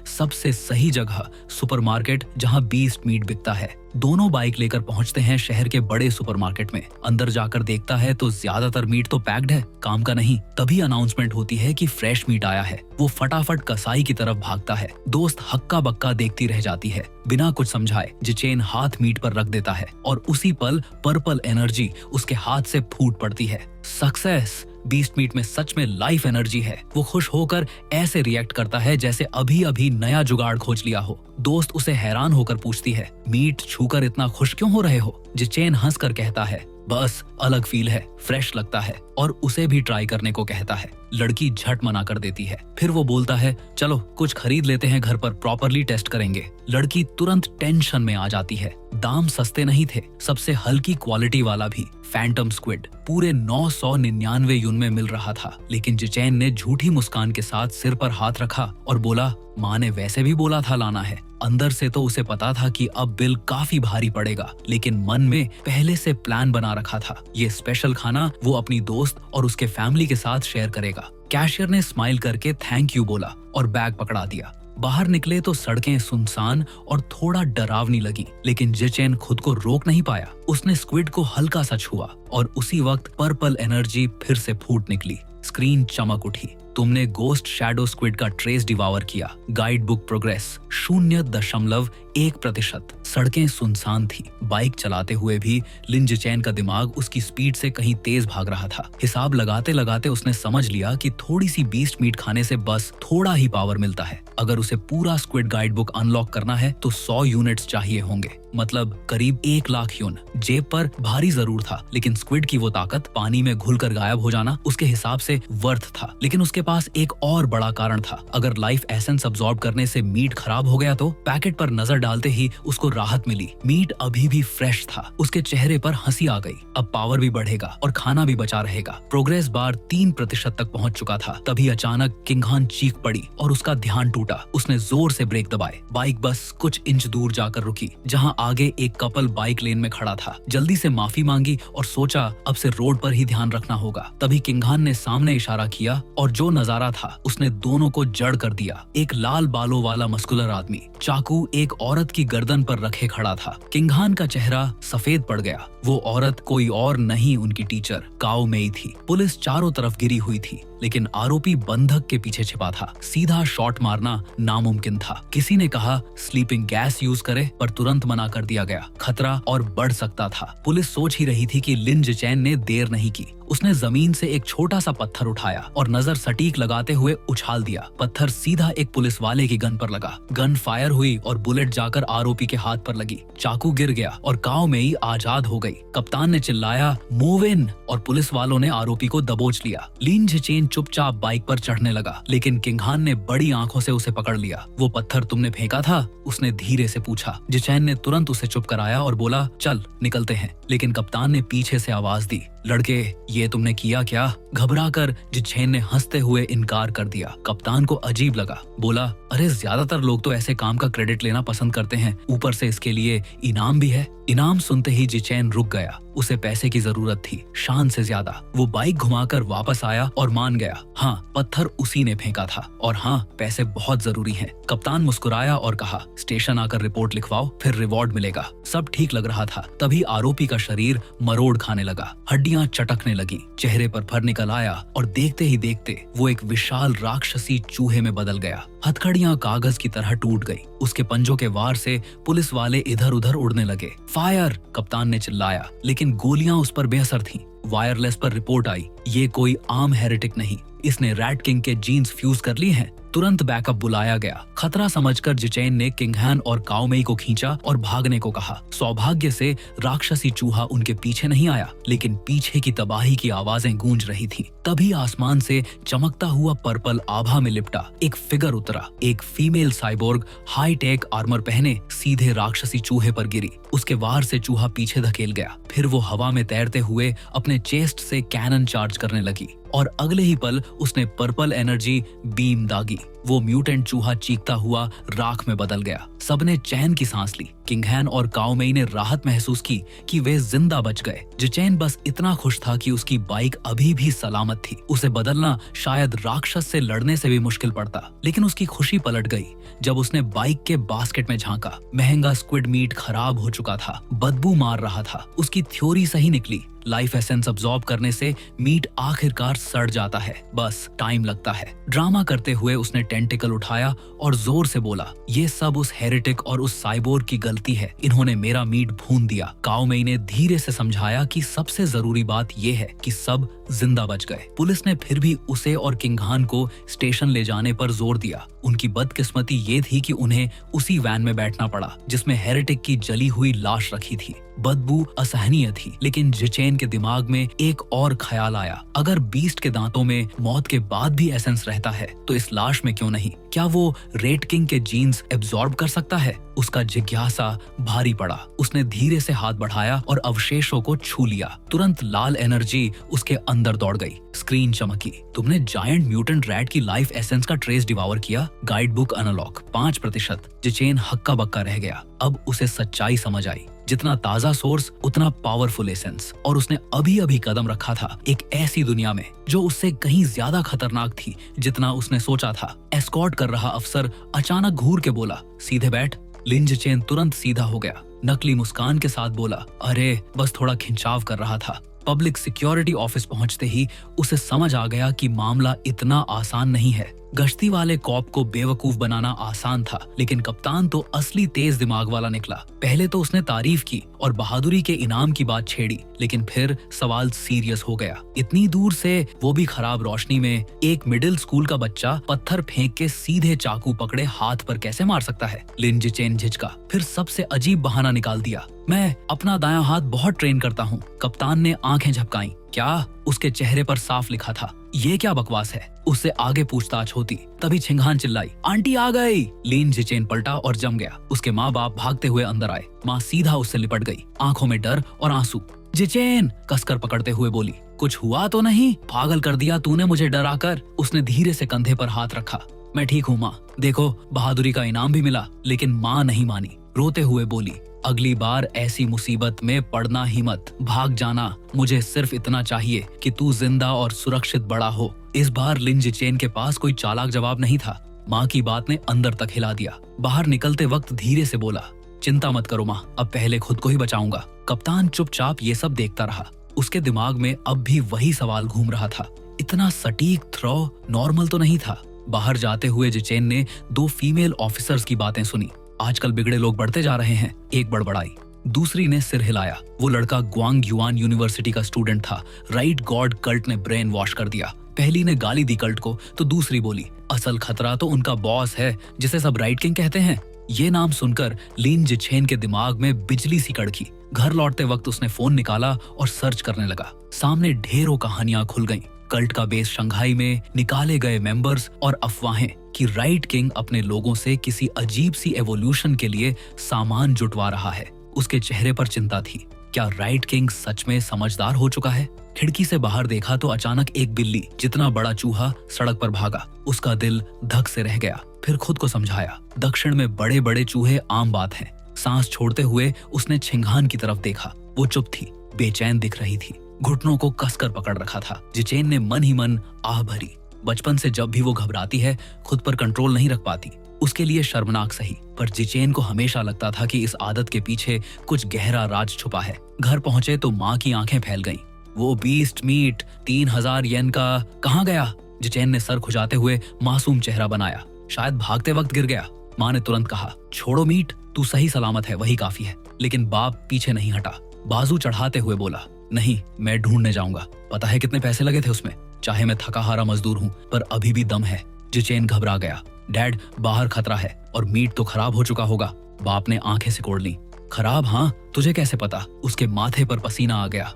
सबसे सही जगह सुपरमार्केट जहां बीस्ट मीट बिकता है। दोनों बाइक लेकर पहुंचते हैं शहर के बड़े सुपरमार्केट में। अंदर जाकर देखता है तो ज्यादातर मीट तो पैक्ड है, काम का नहीं। तभी अनाउंसमेंट होती है कि फ्रेश मीट आया है। वो फटाफट कसाई की तरफ भागता है। दोस्त हक्का बक्का देखती रह जाती है। बिना कुछ समझाए जिचेन हाथ मीट पर रख देता है और उसी पल पर्पल एनर्जी उसके हाथ से फूट पड़ती है। सक्सेस! बीस्ट मीट में सच में लाइफ एनर्जी है। वो खुश होकर ऐसे रिएक्ट करता है जैसे अभी अभी नया जुगाड़ खोज लिया हो। दोस्त उसे हैरान होकर पूछती है, मीट छूकर इतना खुश क्यों हो रहे हो? जिचेन हंसकर कहता है, बस अलग फील है, फ्रेश लगता है और उसे भी ट्राई करने को कहता है। लड़की झट मना कर देती है। फिर वो बोलता है, चलो कुछ खरीद लेते हैं, घर पर प्रॉपरली टेस्ट करेंगे। लड़की तुरंत टेंशन में आ जाती है। दाम सस्ते नहीं थे, सबसे हल्की क्वालिटी वाला भी फैंटम स्क्विड पूरे 999 यून में मिल रहा था। लेकिन जिचेन ने झूठी मुस्कान के साथ सिर पर हाथ रखा और बोला, माँ ने वैसे भी बोला था लाना है। अंदर से तो उसे पता था कि अब बिल काफी भारी पड़ेगा, लेकिन मन में पहले से प्लान बना रखा था। ये स्पेशल खाना वो अपनी दोस्त और उसके फैमिली के साथ शेयर करेगा। कैशियर ने स्माइल करके थैंक यू बोला और बैग पकड़ा दिया। बाहर निकले तो सड़कें सुनसान और थोड़ा डरावनी लगी, लेकिन जिचेन खुद को रोक नहीं पाया। उसने स्क्विड को हल्का सा छुआ और उसी वक्त पर्पल एनर्जी फिर से फूट निकली। स्क्रीन चमक उठी। तुमने गोस्ट शैडो स्क्विड का ट्रेस डिवावर किया। Guide book progress 0.1%। सड़कें सुनसान थी। बाइक चलाते हुए भी लिन जिचेन का दिमाग उसकी स्पीड से कहीं तेज भाग रहा था। हिसाब लगाते लगाते उसने समझ लिया कि थोड़ी सी बीस्ट मीट खाने से बस थोड़ा ही पावर मिलता है। अगर उसे पूरा स्क्विड गाइड बुक अनलॉक करना है तो 100 यूनिट्स चाहिए होंगे, मतलब करीब 1 लाख यून। जेब पर भारी जरूर था, लेकिन स्क्विड की वो ताकत पानी में घुलकर गायब हो जाना उसके हिसाब से वर्थ था। लेकिन उसके पास एक और बड़ा कारण था। अगर लाइफ एसेंस अब्सॉर्ब करने से मीट खराब हो गया तो पैकेट पर नजर डालते ही उसको राहत मिली। मीट अभी भी फ्रेश था। उसके चेहरे पर हंसी आ गई। अब पावर भी बढ़ेगा और खाना भी बचा रहेगा। प्रोग्रेस बार 3% तक पहुंच चुका था। तभी अचानक किंगहान चीख पड़ी और उसका ध्यान टूटा। उसने जोर से ब्रेक दबाए। बाइक बस कुछ इंच दूर जाकर रुकी, जहां आगे एक कपल बाइक लेन में खड़ा था। जल्दी से माफी मांगी और सोचा अब से रोड पर ही ध्यान रखना होगा। तभी किंगहान ने सामने इशारा किया और जो नजारा था उसने दोनों को जड़ कर दिया। एक लाल बालों वाला मस्कुलर आदमी चाकू एक औरत की गर्दन पर रखे खड़ा था। किंगहान का चेहरा सफेद पड़ गया। वो औरत कोई और नहीं, उनकी टीचर काओ मेई थी। पुलिस चारों तरफ गिरी हुई थी, लेकिन आरोपी बंधक के पीछे छिपा था। सीधा शॉट मारना नामुमकिन था। किसी ने कहा स्लीपिंग गैस यूज करे, पर तुरंत मना कर दिया गया। खतरा और बढ़ सकता था। पुलिस सोच ही रही थी कि लिन जिचेन ने देर नहीं की। उसने जमीन से एक छोटा सा पत्थर उठाया और नजर सटीक लगाते हुए उछाल दिया। पत्थर सीधा एक पुलिस वाले की गन पर लगा। गन फायर हुई और बुलेट जाकर आरोपी के हाथ पर लगी। चाकू गिर गया और काओ मेई आजाद हो गई। कप्तान ने चिल्लाया मूव इन और पुलिस वालों ने आरोपी को दबोच लिया। लिन जिचेन चुपचाप बाइक पर चढ़ने लगा, लेकिन किंगहान ने बड़ी आंखों से उसे पकड़ लिया। वो पत्थर तुमने फेंका था? उसने धीरे से पूछा। जिचेन ने तुरंत उसे चुप कराया और बोला चल निकलते हैं। लेकिन कप्तान ने पीछे से आवाज दी, लड़के ये तुमने किया क्या? घबराकर जिचेन ने हंसते हुए इनकार कर दिया। कप्तान को अजीब लगा। बोला अरे ज्यादातर लोग तो ऐसे काम का क्रेडिट लेना पसंद करते हैं, ऊपर से इसके लिए इनाम भी है। इनाम सुनते ही जिचेन रुक गया। उसे पैसे की जरूरत थी, शान से ज्यादा। वो बाइक घुमाकर वापस आया और मान गया। हाँ, पत्थर उसी ने फेंका था और हाँ, पैसे बहुत जरूरी हैं। कप्तान मुस्कुराया और कहा, स्टेशन आकर रिपोर्ट लिखवाओ, फिर रिवॉर्ड मिलेगा। सब ठीक लग रहा था, तभी आरोपी का शरीर मरोड़ खाने लगा, हड्डियां चटकने लगी, चेहरे पर फर निकल आया और देखते ही देखते वो एक विशाल राक्षसी चूहे में बदल गया। हथकड़ियां कागज की तरह टूट गई। उसके पंजों के वार से पुलिस वाले इधर उधर उड़ने लगे। फायर! कप्तान ने चिल्लाया, लेकिन गोलियां उस पर बेअसर थीं। वायरलेस पर रिपोर्ट आई, ये कोई आम हेरेटिक नहीं, इसने रैट किंग के जीन्स फ्यूज कर ली हैं। तुरंत बैकअप बुलाया गया। खतरा समझकर जिचेन ने किंगहान और काओमेई को खींचा और भागने को कहा। सौभाग्य से राक्षसी चूहा उनके पीछे नहीं आया, लेकिन पीछे की तबाही की आवाजें गूंज रही थीं। तभी आसमान से चमकता हुआ पर्पल आभा में लिपटा एक फिगर उतरा। एक female cyborg high tech armour पहने सीधे राक्षसी चूहे पर गिरी। उसके वार से चूहा पीछे धकेल गया। फिर वो हवा में तैरते हुए अपने चेस्ट से कैनन चार्ज करने लगी और अगले ही पल उसने पर्पल एनर्जी बीम दागी। वो म्यूटेंट चूहा चीखता हुआ राख में बदल गया। सबने चैन की सांस ली। किंगहान और काओमेई ने राहत महसूस की कि वे जिंदा बच गए। जिचेन बस इतना खुश था कि उसकी बाइक अभी भी सलामत थी। उसे बदलना शायद राक्षस से लड़ने से भी मुश्किल पड़ता, लेकिन उसकी खुशी पलट गई जब उसने बाइक के बास्केट में झांका। महंगा स्क्विड मीट खराब हो चुका था, बदबू मार रहा था। उसकी थ्योरी सही निकली। लाइफ एसेंस अब्सॉर्ब करने से मीट आखिरकार सड़ जाता है, बस टाइम लगता है। ड्रामा करते हुए उसने टेंटिकल उठाया और जोर से बोला, ये सब उस हेरेटिक और उस साइबोर्ग की गलती है, इन्होंने मेरा मीट भून दिया। काओमेई ने धीरे से समझाया कि सबसे जरूरी बात ये है कि सब जिंदा बच गए। पुलिस ने फिर भी उसे और किंगहान को स्टेशन ले जाने पर जोर दिया। उनकी बदकिस्मती ये थी कि उन्हें उसी वैन में बैठना पड़ा जिसमें हेरेटिक की जली हुई लाश रखी थी। बदबू असहनीय थी, लेकिन जिचेन के दिमाग में एक और ख्याल आया, अगर बीस्ट के दांतों में मौत के बाद भी एसेंस रहता है तो इस लाश में क्यों नहीं? क्या वो रेट किंग के जीन्स एब्जॉर्ब कर सकता है? उसका जिज्ञासा भारी पड़ा। उसने धीरे से हाथ बढ़ाया और अवशेषों को छू लिया। तुरंत लाल एनर्जी उसके अंदर दौड़ गई। स्क्रीन चमकी। तुमने जायंट म्यूटेंट रैट की लाइफ एसेंस का ट्रेस डिवावर किया। Guide book unlock 5%। जिचेन हक्का बक्का रह गया। अब उसे सच्चाई समझ आई, जितना ताजा सोर्स उतना पावरफुल एसेंस। और उसने अभी अभी कदम रखा था एक ऐसी दुनिया में जो उससे कहीं ज्यादा खतरनाक थी जितना उसने सोचा था। एस्कॉर्ट कर रहा अफसर अचानक घूर के बोला, सीधे बैठ। लिन जिचेन तुरंत सीधा हो गया। नकली मुस्कान के साथ बोला, अरे बस थोड़ा खिंचाव कर रहा था। पब्लिक सिक्योरिटी ऑफिस पहुंचते ही उसे समझ आ गया कि मामला इतना आसान नहीं है। गश्ती वाले कॉप को बेवकूफ बनाना आसान था, लेकिन कप्तान तो असली तेज दिमाग वाला निकला। पहले तो उसने तारीफ की और बहादुरी के इनाम की बात छेड़ी, लेकिन फिर सवाल सीरियस हो गया। इतनी दूर से, वो भी खराब रोशनी में, एक मिडिल स्कूल का बच्चा पत्थर फेंक के सीधे चाकू पकड़े हाथ पर कैसे मार सकता है? लिन जिचेन झिझका, फिर सबसे अजीब बहाना निकाल दिया, मैं अपना दायां हाथ बहुत ट्रेन करता हूँ। कप्तान ने आंखें झपकाईं। क्या? उसके चेहरे पर साफ लिखा था, ये क्या बकवास है? उससे आगे पूछताछ होती। तभी छिंगहान चिल्लाई, आंटी आ गई। लिन जिचेन पलटा और जम गया। उसके माँ बाप भागते हुए अंदर आए। माँ सीधा उससे लिपट गई, आंखों में डर और आंसू। जिचेन कसकर पकड़ते हुए बोली, कुछ हुआ तो नहीं? पागल कर दिया तूने मुझे डराकर। उसने धीरे से कंधे पर हाथ रखा। मैं ठीक हूँ माँ, देखो बहादुरी का इनाम भी मिला। लेकिन माँ नहीं मानी, रोते हुए बोली, अगली बार ऐसी मुसीबत में पड़ना ही मत, भाग जाना। मुझे सिर्फ इतना चाहिए कि तू जिंदा और सुरक्षित बड़ा हो। इस बार लिन जिचेन के पास कोई चालाक जवाब नहीं था। माँ की बात ने अंदर तक हिला दिया। बाहर निकलते वक्त धीरे से बोला, चिंता मत करो माँ, अब पहले खुद को ही बचाऊंगा। कप्तान चुपचाप ये सब देखता रहा। उसके दिमाग में अब भी वही सवाल घूम रहा था, इतना सटीक थ्रो नॉर्मल तो नहीं था। बाहर जाते हुए जिचेन ने 2 फीमेल ऑफिसर्स की बातें सुनी। आजकल बिगड़े लोग बढ़ते जा रहे हैं, एक बड़बड़ाई। दूसरी ने सिर हिलाया। वो लड़का ग्वांग युआन यूनिवर्सिटी का स्टूडेंट था। राइट गॉड कल्ट ने ब्रेन वॉश कर दिया। पहली ने गाली दी कल्ट को, तो दूसरी बोली, असल खतरा तो उनका बॉस है जिसे सब राइट किंग कहते हैं। ये नाम सुनकर लिन जिचेन के दिमाग में बिजली सी कड़की। घर लौटते वक्त उसने फोन निकाला और सर्च करने लगा। सामने ढेरों कहानियां खुल गईं। कल्ट का बेस शंघाई में, निकाले गए मेंबर्स और अफवाहें कि राइट किंग अपने लोगों से किसी अजीब सी एवोल्यूशन के लिए सामान जुटवा रहा है। उसके चेहरे पर चिंता थी। क्या राइट किंग सच में समझदार हो चुका है? खिड़की से बाहर देखा तो अचानक एक बिल्ली जितना बड़ा चूहा सड़क पर भागा। उसका दिल धक से रह गया। फिर खुद को समझाया, दक्षिण में बड़े बड़े चूहे आम बात है। सांस छोड़ते हुए उसने छिंगहान की तरफ देखा। वो चुप थी, बेचैन दिख रही थी। घुटनों को कसकर पकड़ रखा था। जिचेन ने मन ही मन आह भरी। बचपन से जब भी वो घबराती है, खुद पर कंट्रोल नहीं रख पाती। उसके लिए शर्मनाक सही, पर जिचेन को हमेशा लगता था कि इस आदत के पीछे कुछ गहरा राज छुपा है। घर पहुंचे तो माँ की आंखें फैल गईं। वो बीस्ट मीट 3000 येन का कहाँ गया? जिचेन ने सर खुजाते हुए मासूम चेहरा बनाया। शायद भागते वक्त गिर गया। माँ ने तुरंत कहा, छोड़ो मीट, तू सही सलामत है, वही काफी है। लेकिन बाप पीछे नहीं हटा। बाजू चढ़ाते हुए बोला, नहीं, मैं ढूंढने जाऊंगा। पता है कितने पैसे लगे थे उसमें? चाहे मैं थका हारा मजदूर हूँ, पर अभी भी दम है। जिचेन घबरा गया। डैड, बाहर खतरा है और मीट तो खराब हो चुका होगा। बाप ने आंखें सिकोड़ ली। खराब? हाँ, तुझे कैसे पता? उसके माथे पर पसीना आ गया।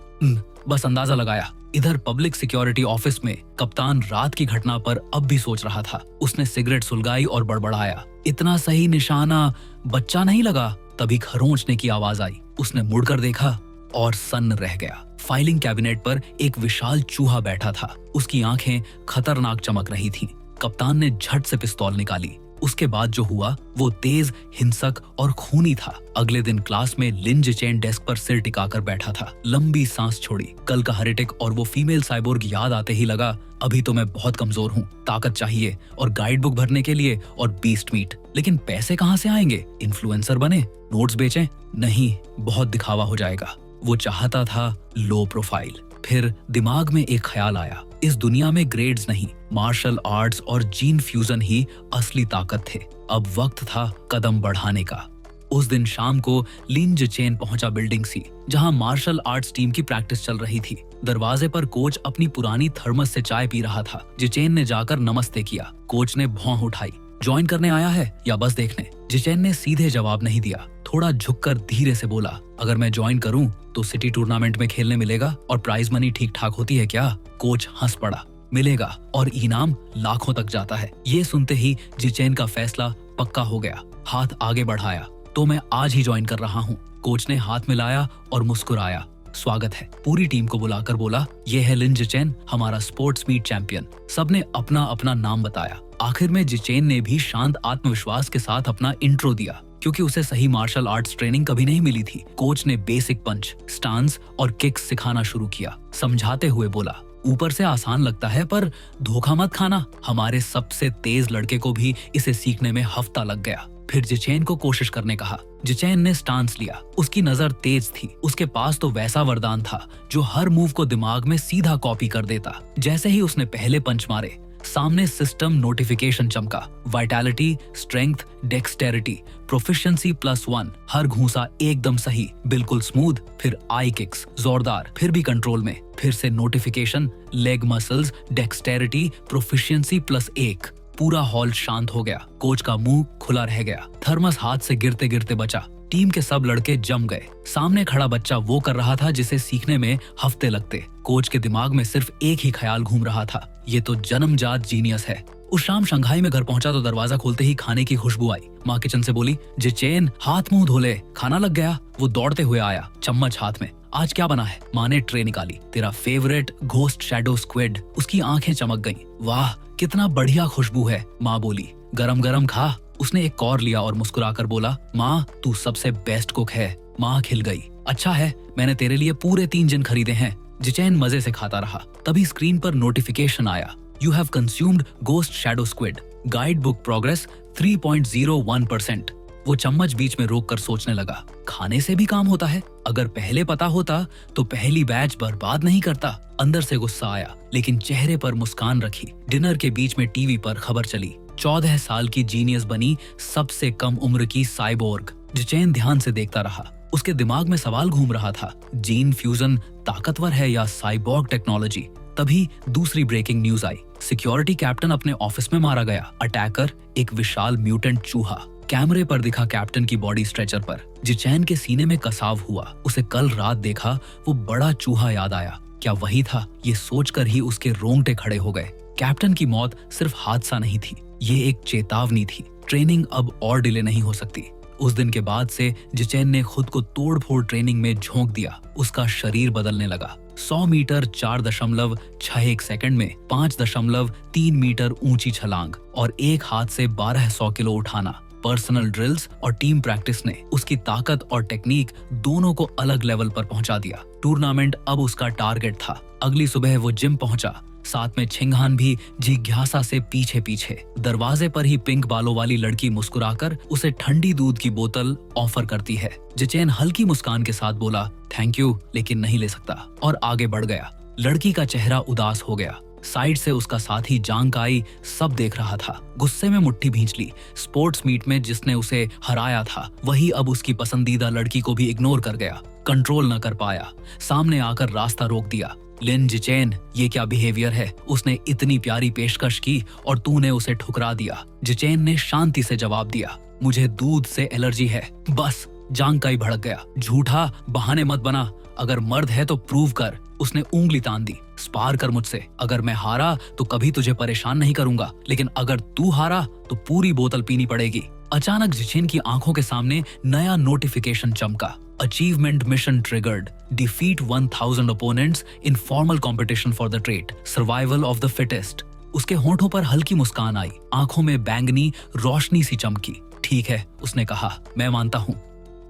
बस अंदाजा लगाया। इधर पब्लिक सिक्योरिटी ऑफिस में कप्तान रात की घटना पर अब भी सोच रहा था। उसने सिगरेट सुलगाई और बड़बड़ाया, इतना सही निशाना, बच्चा नहीं लगा? तभी खरोंचने की आवाज आई। उसने मुड़कर देखा और सन्न रह गया। फाइलिंग कैबिनेट पर एक विशाल चूहा बैठा था। उसकी आंखें खतरनाक चमक रही थीं। कप्तान ने झट से पिस्तौल निकाली। उसके बाद जो हुआ वो तेज, हिंसक और खूनी था। अगले दिन क्लास में लिन जिचेन डेस्क पर सिर टिकाकर बैठा था। लंबी सांस छोड़ी। कल का हेरेटिक और वो फीमेल साइबोर्ग याद आते ही लगा, अभी तो मैं बहुत कमजोर हूँ। ताकत चाहिए और गाइड बुक भरने के लिए और बीस्ट मीट। लेकिन पैसे कहाँ से आएंगे? इन्फ्लुएंसर बने, नोट्स बेचें? नहीं, बहुत दिखावा हो जाएगा। वो चाहता था लो प्रोफाइल। फिर दिमाग में एक ख्याल आया, इस दुनिया में ग्रेड्स नहीं, मार्शल आर्ट्स और जीन फ्यूजन ही असली ताकत थे। अब वक्त था कदम बढ़ाने का। उस दिन शाम को लिन जिचेन पहुंचा बिल्डिंग सी, जहां मार्शल आर्ट्स टीम की प्रैक्टिस चल रही थी। दरवाजे पर कोच अपनी पुरानी थर्मस से चाय पी रहा था। जिचेन ने जाकर नमस्ते किया। कोच ने भौं उठाई। ज्वाइन करने आया है या बस देखने? जिचेन ने सीधे जवाब नहीं दिया। थोड़ा झुककर धीरे से बोला, अगर मैं ज्वाइन करूं तो सिटी टूर्नामेंट में खेलने मिलेगा और प्राइज मनी ठीक ठाक होती है क्या? कोच हंस पड़ा। मिलेगा और इनाम लाखों तक जाता है। ये सुनते ही जिचेन का फैसला पक्का हो गया। हाथ आगे बढ़ाया, तो मैं आज ही ज्वाइन कर रहा हूँ। कोच ने हाथ मिलाया और मुस्कुराया। स्वागत है। पूरी टीम को बुलाकर बोला, ये है लिन जिचेन, हमारा स्पोर्ट्स मीट चैंपियन। सबने अपना अपना नाम बताया। आखिर में जिचेन ने भी शांत आत्मविश्वास के साथ अपना इंट्रो दिया, क्योंकि उसे सही मार्शल आर्ट्स ट्रेनिंग कभी नहीं मिली थी। कोच ने बेसिक पंच, स्टांस और किक्स सिखाना शुरू किया। समझाते हुए बोला, ऊपर से आसान लगता है, पर धोखा मत खाना। हमारे सबसे तेज लड़के को भी इसे सीखने में हफ्ता लग गया। फिर जिचेन को कोशिश करने कहा। जिचेन ने स्टांस लिया। उसकी नजर तेज थी। उसके पास तो वैसा वरदान था जो हर मूव को दिमाग में सीधा कॉपी कर देता। जैसे ही उसने पहले पंच मारे, सामने सिस्टम नोटिफिकेशन चमका। Vitality, strength, dexterity, proficiency +1। हर घूंसा एकदम सही, बिल्कुल स्मूथ। फिर आई किक्स, जोरदार, फिर भी कंट्रोल में। फिर से notification, leg muscles, dexterity, proficiency +1। पूरा हॉल शांत हो गया। कोच का मुंह खुला रह गया। थर्मस हाथ से गिरते गिरते बचा। टीम के सब लड़के जम गए। सामने खड़ा बच्चा वो कर रहा था जिसे सीखने में हफ्ते लगते। कोच के दिमाग में सिर्फ एक ही ख्याल घूम रहा था, ये तो जन्मजात जीनियस है। उस शाम शंघाई में घर पहुंचा तो दरवाजा खोलते ही खाने की खुशबू आई। माँ किचन से बोली, जिचेन, हाथ मुंह धो ले, खाना लग गया। वो दौड़ते हुए आया, चम्मच हाथ में। आज क्या बना है? माँ ने ट्रे निकाली। तेरा फेवरेट घोस्ट शैडो स्क्विड। उसकी आंखें चमक गईं। वाह, कितना बढ़िया खुशबू है, माँ बोली। गरम गरम खा। उसने एक कौर लिया और मुस्कुराकर बोला, माँ, तू सबसे बेस्ट कुक है। माँ खिल गई। अच्छा है, मैंने तेरे लिए पूरे 3 जिन खरीदे हैं। जिचेन मजे से खाता रहा। तभी स्क्रीन पर नोटिफिकेशन आया, you have consumed ghost shadow squid, guide book progress 3.01%। वो चम्मच बीच में रोक कर सोचने लगा, खाने से भी काम होता है। अगर पहले पता होता तो पहली बैच बर्बाद नहीं करता। अंदर से गुस्सा आया, लेकिन चेहरे पर मुस्कान रखी। डिनर के बीच में टीवी पर खबर चली, 14 साल की जीनियस बनी सबसे कम उम्र की साइबोर्ग। जिचेन ध्यान से देखता रहा। उसके दिमाग में सवाल घूम रहा था, जीन फ्यूजन ताकतवर है या साइबोर्ग टेक्नोलॉजी? तभी दूसरी ब्रेकिंग न्यूज आई, सिक्योरिटी कैप्टन अपने ऑफिस में मारा गया। अटैकर एक विशाल म्यूटेंट चूहा। कैमरे पर दिखा कैप्टन की बॉडी स्ट्रेचर पर। जिचेन के सीने में कसाव हुआ। उसे कल रात देखा वो बड़ा चूहा याद आया। क्या वही था? ये सोचकर ही उसके रोंगटे खड़े हो गए। कैप्टन की मौत सिर्फ हादसा नहीं थी, ये एक चेतावनी थी। ट्रेनिंग अब और डिले नहीं हो सकती। उस दिन के बाद से जिचेन ने खुद को तोड़-फोड़ ट्रेनिंग में झोंक दिया। उसका शरीर बदलने लगा। 100 मीटर 4.61 सेकंड में 5.3 मीटर ऊंची छलांग और एक हाथ से 1200 किलो उठाना। पर्सनल ड्रिल्स और टीम प्रैक्टिस ने उसकी ताकत और टेक्निक दोनों को अलग लेवल पर पहुंचा दिया। टूर्नामेंट अब उसका टारगेट था। अगली सुबह वो जिम पहुंचा, साथ में छिंगहान भी जिज्ञासा से पीछे पीछे। दरवाजे पर ही पिंक बालों वाली लड़की मुस्कुराकर उसे ठंडी दूध की बोतल ऑफर करती है। जिचेन हल्की मुस्कान के साथ बोला थैंक यू, लेकिन नहीं ले सकता, और आगे बढ़ गया। लड़की का चेहरा उदास हो गया। साइड से उसका साथी जांग काई सब देख रहा था। गुस्से में मुट्ठी भींच ली। स्पोर्ट्स मीट में जिसने उसे हराया था वही अब उसकी पसंदीदा लड़की को भी इग्नोर कर गया। कंट्रोल न कर पाया, सामने आकर रास्ता रोक दिया। लिन जिचेन, ये क्या बिहेवियर है? उसने इतनी प्यारी पेशकश की और तूने उसे ठुकरा दिया। जिचेन ने शांति से जवाब दिया, मुझे दूध से एलर्जी है बस। जांग काई भड़क गया, झूठा बहाने मत बना, अगर मर्द है तो प्रूव कर। उसने उंगली तान दी, स्पार कर मुझसे, अगर मैं हारा तो कभी तुझे परेशान नहीं करूंगा, लेकिन अगर तू हारा तो पूरी बोतल पीनी पड़ेगी। अचानक जिचेन की आंखों के सामने नया नोटिफिकेशन चमका। Achievement mission triggered, defeat 1000 opponents in formal competition for the trait, survival of the fittest. उसके होंठों पर हल्की मुस्कान आई, आंखों में बैंगनी रोशनी सी चमकी। ठीक है, उसने कहा, मैं मानता हूँ।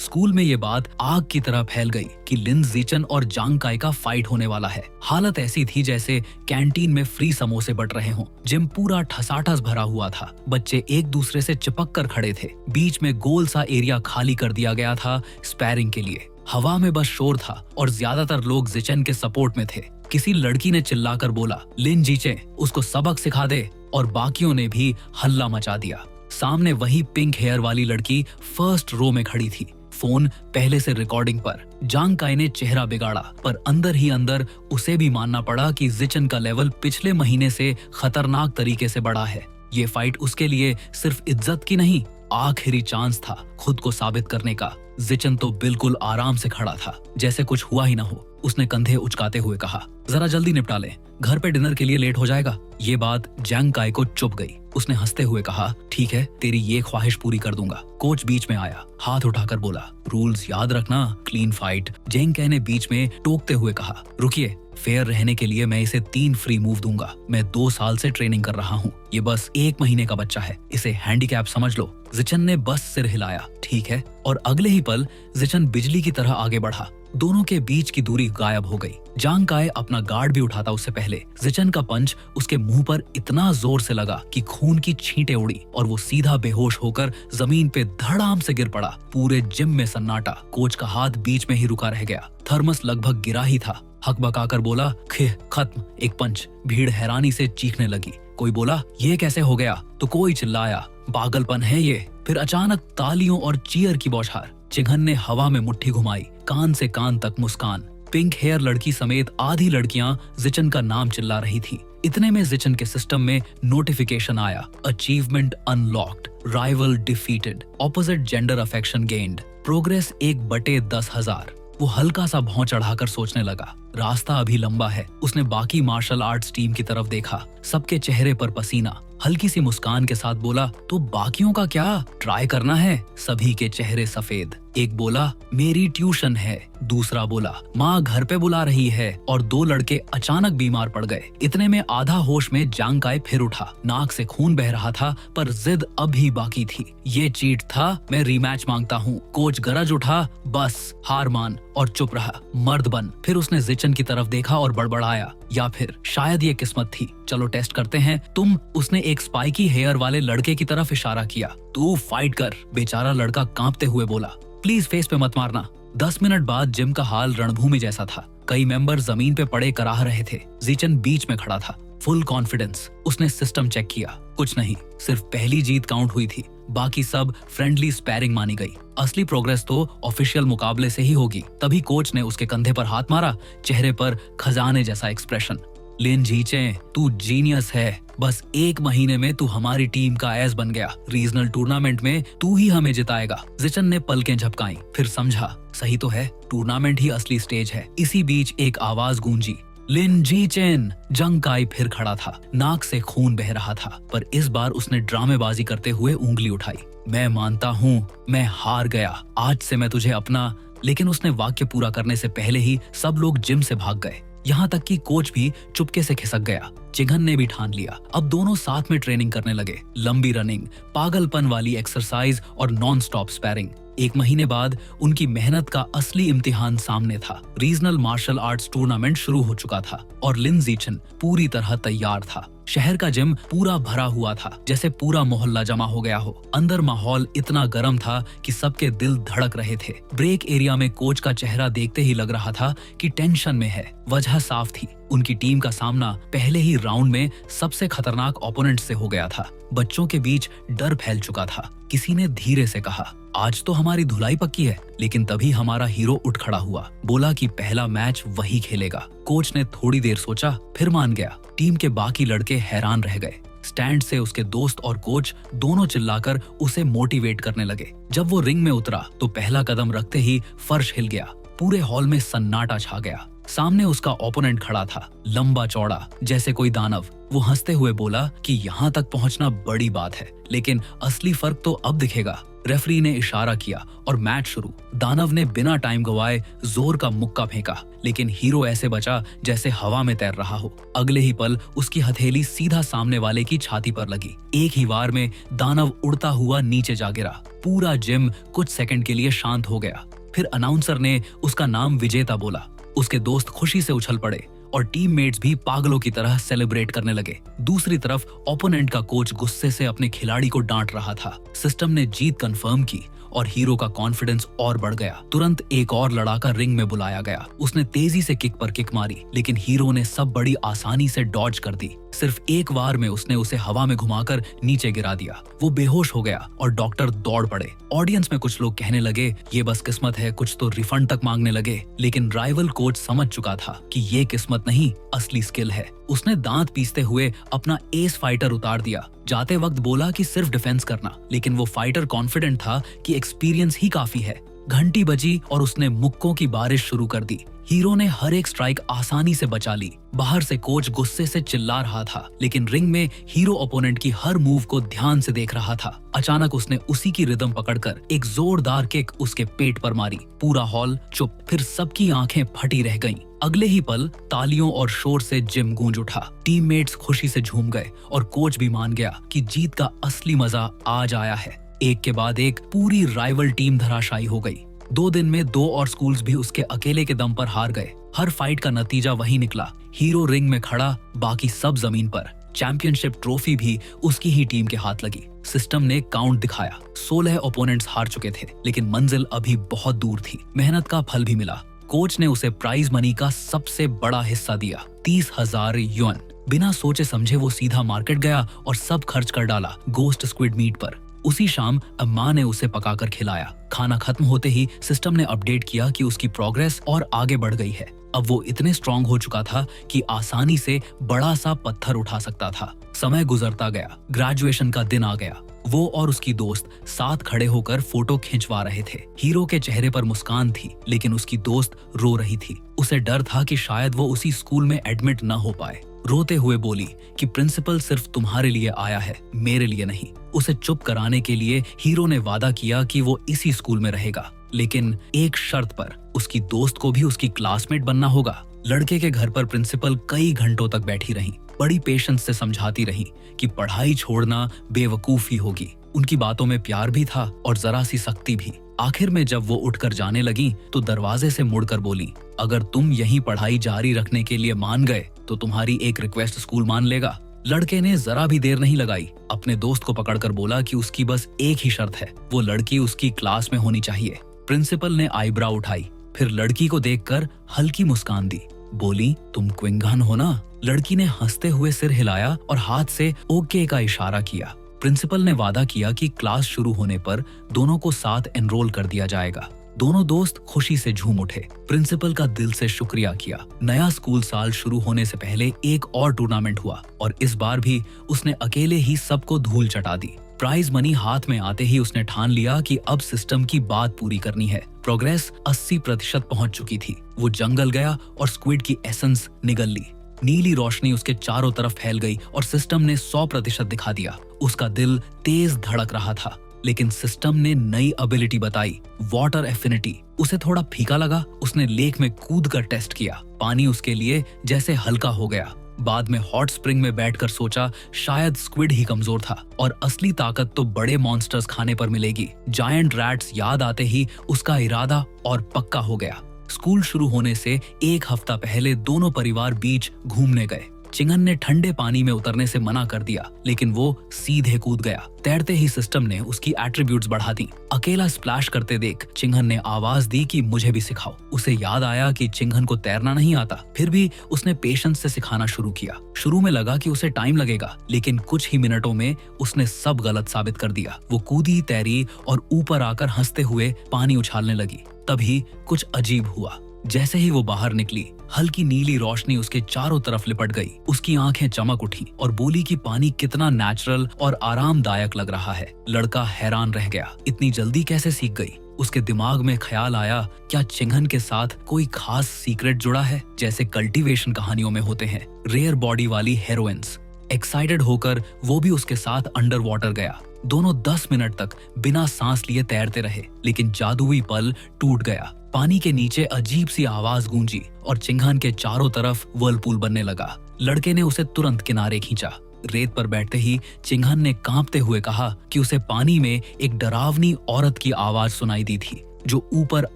स्कूल में ये बात आग की तरह फैल गई कि लिन जिचेन और जांग काई का फाइट होने वाला है। हालत ऐसी थी जैसे कैंटीन में फ्री समोसे बट रहे हों। जिम पूरा ठसाठस भरा हुआ था। बच्चे एक दूसरे से चिपक कर खड़े थे। बीच में गोल सा एरिया खाली कर दिया गया था स्पैरिंग के लिए। हवा में बस शोर था और ज्यादातर लोग जिचेन के सपोर्ट में थे। किसी लड़की ने चिल्लाकर बोला, लिन जीचे, उसको सबक सिखा दे, और बाकियों ने भी हल्ला मचा दिया। सामने वही पिंक हेयर वाली लड़की फर्स्ट रो में खड़ी थी, फोन पहले से रिकॉर्डिंग पर। जांग काई ने चेहरा बिगाड़ा, पर अंदर ही अंदर उसे भी मानना पड़ा कि जिचेन का लेवल पिछले महीने से खतरनाक तरीके से बढ़ा है। ये फाइट उसके लिए सिर्फ इज्जत की नहीं, आखिरी चांस था खुद को साबित करने का। जिचेन तो बिल्कुल आराम से खड़ा था, जैसे कुछ हुआ ही ना हो। उसने कंधे उचकाते हुए कहा, जरा जल्दी निपटा ले, घर पे डिनर के लिए लेट हो जाएगा। ये बात जांग काई को चुप गई। उसने हंसते हुए कहा, ठीक है, तेरी ये ख्वाहिश पूरी कर दूंगा। कोच बीच में आया, हाथ उठाकर बोला, रूल्स याद रखना, क्लीन फाइट। जांग काई ने बीच में टोकते हुए कहा, रुकिए, फेयर रहने के लिए मैं इसे 3 फ्री मूव दूंगा। मैं 2 साल से ट्रेनिंग कर रहा हूँ, ये बस 1 महीने का बच्चा है, इसे हैंडीकैप समझ लो। जिचेन ने बस सिर हिलाया, ठीक है, और अगले ही पल जिचेन बिजली की तरह आगे बढ़ा। दोनों के बीच की दूरी गायब हो गई। जांग काई अपना गार्ड भी उठाता उससे पहले। जिचेन का पंच उसके मुंह पर इतना जोर से लगा कि खून की छींटें उड़ी और वो सीधा बेहोश होकर जमीन पे धड़ाम से गिर पड़ा। पूरे जिम में सन्नाटा। कोच का हाथ बीच में ही रुका रह गया। थर्मस लगभग गिरा ही था। हकबकाकर बोला, खत्म, एक पंच। भीड़ हैरानी से चीखने लगी। कोई बोला, ये कैसे हो गया? तो कोई चिल्लाया, पागलपन है ये। फिर अचानक तालियों और चीयर की बौछार। चिघन ने हवा में मुट्ठी घुमाई, कान से कान तक मुस्कान। पिंक हेयर लड़की समेत आधी लड़कियां जिचेन का नाम चिल्ला रही थी। इतने में जिचेन के सिस्टम में नोटिफिकेशन आया, achievement unlocked, rival defeated, opposite gender affection gained, progress 1/10,000। वो हल्का सा भौं चढ़ाकर सोचने लगा, रास्ता अभी लंबा है। उसने बाकी मार्शल आर्ट्स टीम की तरफ देखा, सबके चेहरे पर पसीना। हल्की सी मुस्कान के साथ बोला, तो बाकियों का क्या, ट्राई करना है? सभी के चेहरे सफेद। एक बोला, मेरी ट्यूशन है। दूसरा बोला, माँ घर पे बुला रही है। और 2 लड़के अचानक बीमार पड़ गए। इतने में आधा होश में जांग काई फिर उठा। नाक से खून बह रहा था, पर जिद अभी बाकी थी। ये चीट था, मैं रीमैच मांगता हूँ। कोच गरज उठा, बस हार मान और चुप रहा, मर्द बन। फिर उसने जिचेन की तरफ देखा और बड़बड़ाया, या फिर शायद ये किस्मत थी, चलो टेस्ट करते हैं। तुम, उसने एक स्पाइकी हेयर वाले लड़के की तरफ इशारा किया, तू फाइट कर। बेचारा लड़का कांपते हुए बोला, प्लीज फेस पे मत मारना। 10 मिनट बाद जिम का हाल रणभूमि जैसा था। कई मेंबर जमीन पे पड़े कराह रहे थे। जिचेन बीच में खड़ा था, फुल कॉन्फिडेंस। उसने सिस्टम चेक किया, कुछ नहीं, सिर्फ पहली जीत काउंट हुई थी, बाकी सब फ्रेंडली स्पैरिंग मानी गई। असली प्रोग्रेस तो ऑफिशियल मुकाबले से ही होगी। तभी कोच ने उसके कंधे पर हाथ मारा, चेहरे पर खजाने जैसा एक्सप्रेशन। लिन जीचे, तू जीनियस है। बस 1 महीने में तू हमारी टीम का एस बन गया। रीजनल टूर्नामेंट में तू ही हमें जिताएगा। जिचेन ने पलकें झपकाई, फिर समझा, सही तो है, टूर्नामेंट ही असली स्टेज है। इसी बीच एक आवाज गूंजी, लिन जीचेन। जांग काई फिर खड़ा था, नाक से खून बह रहा था, पर इस बार उसने ड्रामेबाजी करते हुए उंगली उठाई। मैं मानता हूँ, मैं हार गया, आज से मैं तुझे अपना। लेकिन उसने वाक्य पूरा करने से पहले ही सब लोग जिम से भाग गए। यहाँ तक कि कोच भी चुपके से खिसक गया। चिघन ने भी ठान लिया अब दोनों साथ में ट्रेनिंग करने लगे। लंबी रनिंग, पागलपन वाली एक्सरसाइज और नॉन स्टॉप स्पैरिंग। 1 महीने बाद उनकी मेहनत का असली इम्तिहान सामने था। रीजनल मार्शल आर्ट्स टूर्नामेंट शुरू हो चुका था और लिन ज़ीचेन पूरी तरह तैयार था। शहर का जिम पूरा भरा हुआ था, जैसे पूरा मोहल्ला जमा हो गया हो। अंदर माहौल इतना गर्म था कि सबके दिल धड़क रहे थे। ब्रेक एरिया में कोच का चेहरा देखते ही लग रहा था कि टेंशन में है। वजह साफ थी, उनकी टीम का सामना पहले ही राउंड में सबसे खतरनाक ओपोनेंट से हो गया था। बच्चों के बीच डर फैल चुका था। किसी ने धीरे से कहा, आज तो हमारी धुलाई पक्की है। लेकिन तभी हमारा हीरो उठ खड़ा हुआ, बोला कि पहला मैच वही खेलेगा। कोच ने थोड़ी देर सोचा, फिर मान गया। टीम के बाकी लड़के हैरान रह गए। स्टैंड से उसके दोस्त और कोच दोनों चिल्लाकर उसे मोटिवेट करने लगे। जब वो रिंग में उतरा तो पहला कदम रखते ही फर्श हिल गया। पूरे हॉल में सन्नाटा छा गया। सामने उसका ओपोनेंट खड़ा था, लंबा चौड़ा जैसे कोई दानव। वो हंसते हुए बोला कि यहाँ तक पहुँचना बड़ी बात है, लेकिन असली फर्क तो अब दिखेगा। रेफरी ने इशारा किया और मैच शुरू। दानव ने बिना टाइम गवाए जोर का मुक्का फेंका, लेकिन हीरो ऐसे बचा जैसे हवा में तैर रहा हो। अगले ही पल उसकी हथेली सीधा सामने वाले की छाती पर लगी। एक ही वार में दानव उड़ता हुआ नीचे जा गिरा। पूरा जिम कुछ सेकंड के लिए शांत हो गया। फिर अनाउंसर ने उसका नाम विजेता बोला। उसके दोस्त खुशी से उछल पड़े और टीममेट्स भी पागलों की तरह सेलिब्रेट करने लगे। दूसरी तरफ ओपोनेंट का कोच गुस्से से अपने खिलाड़ी को डांट रहा था। सिस्टम ने जीत कंफर्म की और हीरो का कॉन्फिडेंस और बढ़ गया। तुरंत एक और लड़ाका रिंग में बुलाया गया। उसने तेजी से किक पर किक मारी, लेकिन हीरो ने सब बड़ी आसानी से डॉज कर दी। सिर्फ एक वार में उसने उसे हवा में घुमाकर नीचे गिरा दिया। वो बेहोश हो गया और डॉक्टर दौड़ पड़े। ऑडियंस में कुछ लोग कहने लगे, ये बस किस्मत है, कुछ तो रिफंड तक मांगने लगे। लेकिन राइवल कोच समझ चुका था कि ये किस्मत नहीं, असली स्किल है। उसने दांत पीसते हुए अपना एस फाइटर उतार दिया। जाते वक्त बोला कि सिर्फ डिफेंस करना, लेकिन वो फाइटर कॉन्फिडेंट था कि एक्सपीरियंस ही काफी है। घंटी बजी और उसने मुक्कों की बारिश शुरू कर दी। हीरो ने हर एक स्ट्राइक आसानी से बचा ली। बाहर से कोच गुस्से से चिल्ला रहा था, लेकिन रिंग में हीरो ओपोनेंट की हर मूव को ध्यान से देख रहा था। अचानक उसने उसी की रिदम पकड़कर एक जोरदार किक उसके पेट पर मारी। पूरा हॉल चुप, फिर सबकी आंखें फटी रह गईं। अगले ही पल तालियों और शोर से जिम गूंज उठा। टीममेट्स खुशी से झूम गए और कोच भी मान गया कि जीत का असली मजा आज आया है। एक के बाद एक पूरी राइवल टीम धराशायी हो गई। 2 दिन में 2 और स्कूल्स भी उसके अकेले के दम पर हार गए। हर फाइट का नतीजा वही निकला। हीरो रिंग में खड़ा, बाकी सब जमीन पर। चैंपियनशिप ट्रॉफी भी उसकी ही टीम के हाथ लगी। सिस्टम ने काउंट दिखाया। 16 ओपोनेंट्स हार चुके थे, लेकिन मंजिल अभी बहुत दूर थी। मेहनत का फल भी मिला। कोच ने उसे प्राइज मनी का सबसे बड़ा हिस्सा दिया, 30,000 युआन। बिना सोचे समझे वो सीधा मार्केट गया और सब खर्च कर डाला गोस्ट स्क्विड मीट पर। उसी शाम अम्मा ने उसे पकाकर खिलाया। खाना खत्म होते ही सिस्टम ने अपडेट किया कि उसकी प्रोग्रेस और आगे बढ़ गई है। अब वो इतने स्ट्रांग हो चुका था कि आसानी से बड़ा सा पत्थर उठा सकता था। समय गुजरता गया। ग्रेजुएशन का दिन आ गया। वो और उसकी दोस्त साथ खड़े होकर फोटो खिंचवा रहे थे। हीरो के चेहरे पर मुस्कान थी, लेकिन उसकी दोस्त रो रही थी। उसे डर था कि शायद वो उसी स्कूल में एडमिट न हो पाए। रोते हुए बोली कि प्रिंसिपल सिर्फ तुम्हारे लिए आया है, मेरे लिए नहीं। उसे चुप कराने के लिए हीरो ने वादा किया कि वो इसी स्कूल में रहेगा, लेकिन एक शर्त पर। उसकी दोस्त को भी उसकी क्लासमेट बनना होगा। लड़के के घर पर प्रिंसिपल कई घंटों तक बैठी रही, बड़ी पेशेंस से समझाती रही कि पढ़ाई छोड़ना बेवकूफी होगी। उनकी बातों में प्यार भी था और जरा सी सख्ती भी। आखिर में जब वो उठकर जाने लगी तो दरवाजे से मुड़कर बोली, अगर तुम यही पढ़ाई जारी रखने के लिए मान गए तो तुम्हारी एक रिक्वेस्ट स्कूल मान लेगा। लड़के ने जरा भी देर नहीं लगाई। अपने दोस्त को पकड़कर बोला कि उसकी बस एक ही शर्त है, वो लड़की उसकी क्लास में होनी चाहिए। प्रिंसिपल ने आईब्राव उठाई, फिर लड़की को देखकर हल्की मुस्कान दी। बोली, तुम क्विंगन हो ना? लड़की ने हंसते हुए सिर हिलाया और हाथ से ओके का इशारा किया। प्रिंसिपल ने वादा किया कि क्लास शुरू होने पर दोनों को साथ एनरोल कर दिया जाएगा। दोनों दोस्त खुशी से झूम उठे। प्रिंसिपल का दिल से शुक्रिया किया। नया स्कूल साल शुरू होने से पहले एक और टूर्नामेंट हुआ और इस बार भी उसने अकेले ही सबको धूल चटा दी। प्राइज मनी हाथ में आते ही उसने ठान लिया कि अब सिस्टम की बात पूरी करनी है। प्रोग्रेस 80% पहुंच चुकी थी। वो जंगल गया और स्क्विड की एसेंस निगल ली। नीली रोशनी उसके चारों तरफ फैल गई और सिस्टम ने 100% दिखा दिया। उसका दिल तेज धड़क रहा था, लेकिन सिस्टम ने नई एबिलिटी बताई, वाटर एफिनिटी। उसे थोड़ा फीका लगा। उसने लेक में कूद कर टेस्ट किया। पानी उसके लिए जैसे हल्का हो गया। बाद में हॉट स्प्रिंग में बैठकर सोचा शायद स्क्विड ही कमजोर था और असली ताकत तो बड़े मॉन्स्टर्स खाने पर मिलेगी। जायंट रैट्स याद आते ही उसका इरादा और पक्का हो गया। स्कूल शुरू होने से एक हफ्ता पहले दोनों परिवार बीच घूमने गए। चिंघन ने ठंडे पानी में उतरने से मना कर दिया, लेकिन वो सीधे कूद गया। तैरते ही सिस्टम ने उसकी एट्रीब्यूट्स बढ़ा दी। अकेला स्प्लैश करते देख चिंघन ने आवाज दी कि मुझे भी सिखाओ। उसे याद आया कि चिंघन को तैरना नहीं आता, फिर भी उसने पेशेंस से सिखाना शुरू किया। शुरू में लगा कि उसे टाइम लगेगा, लेकिन कुछ ही मिनटों में उसने सब गलत साबित कर दिया। वो कूदी, तैरी और ऊपर आकर हंसते हुए पानी उछालने लगी। तभी कुछ अजीब हुआ। जैसे ही वो बाहर निकली, हल्की नीली रोशनी उसके चारों तरफ लिपट गई। उसकी आंखें चमक उठी और बोली कि पानी कितना नेचुरल और आरामदायक लग रहा है। लड़का हैरान रह गया, इतनी जल्दी कैसे सीख गई। उसके दिमाग में ख्याल आया, क्या चिंघन के साथ कोई खास सीक्रेट जुड़ा है, जैसे कल्टीवेशन कहानियों में होते हैं रेयर बॉडी वाली हेरोइन्स। एक्साइटेड होकर वो भी उसके साथ अंडर वाटर गया। दोनों 10 मिनट तक बिना सांस लिए तैरते रहे, लेकिन जादुई पल टूट गया। पानी के नीचे अजीब सी आवाज गूंजी और चिंघन के चारों तरफ व्हर्लपूल बनने लगा। लड़के ने उसे तुरंत किनारे खींचा। रेत पर बैठते ही चिंघन ने कांपते हुए कहा कि उसे पानी में एक डरावनी औरत की आवाज सुनाई दी थी, जो ऊपर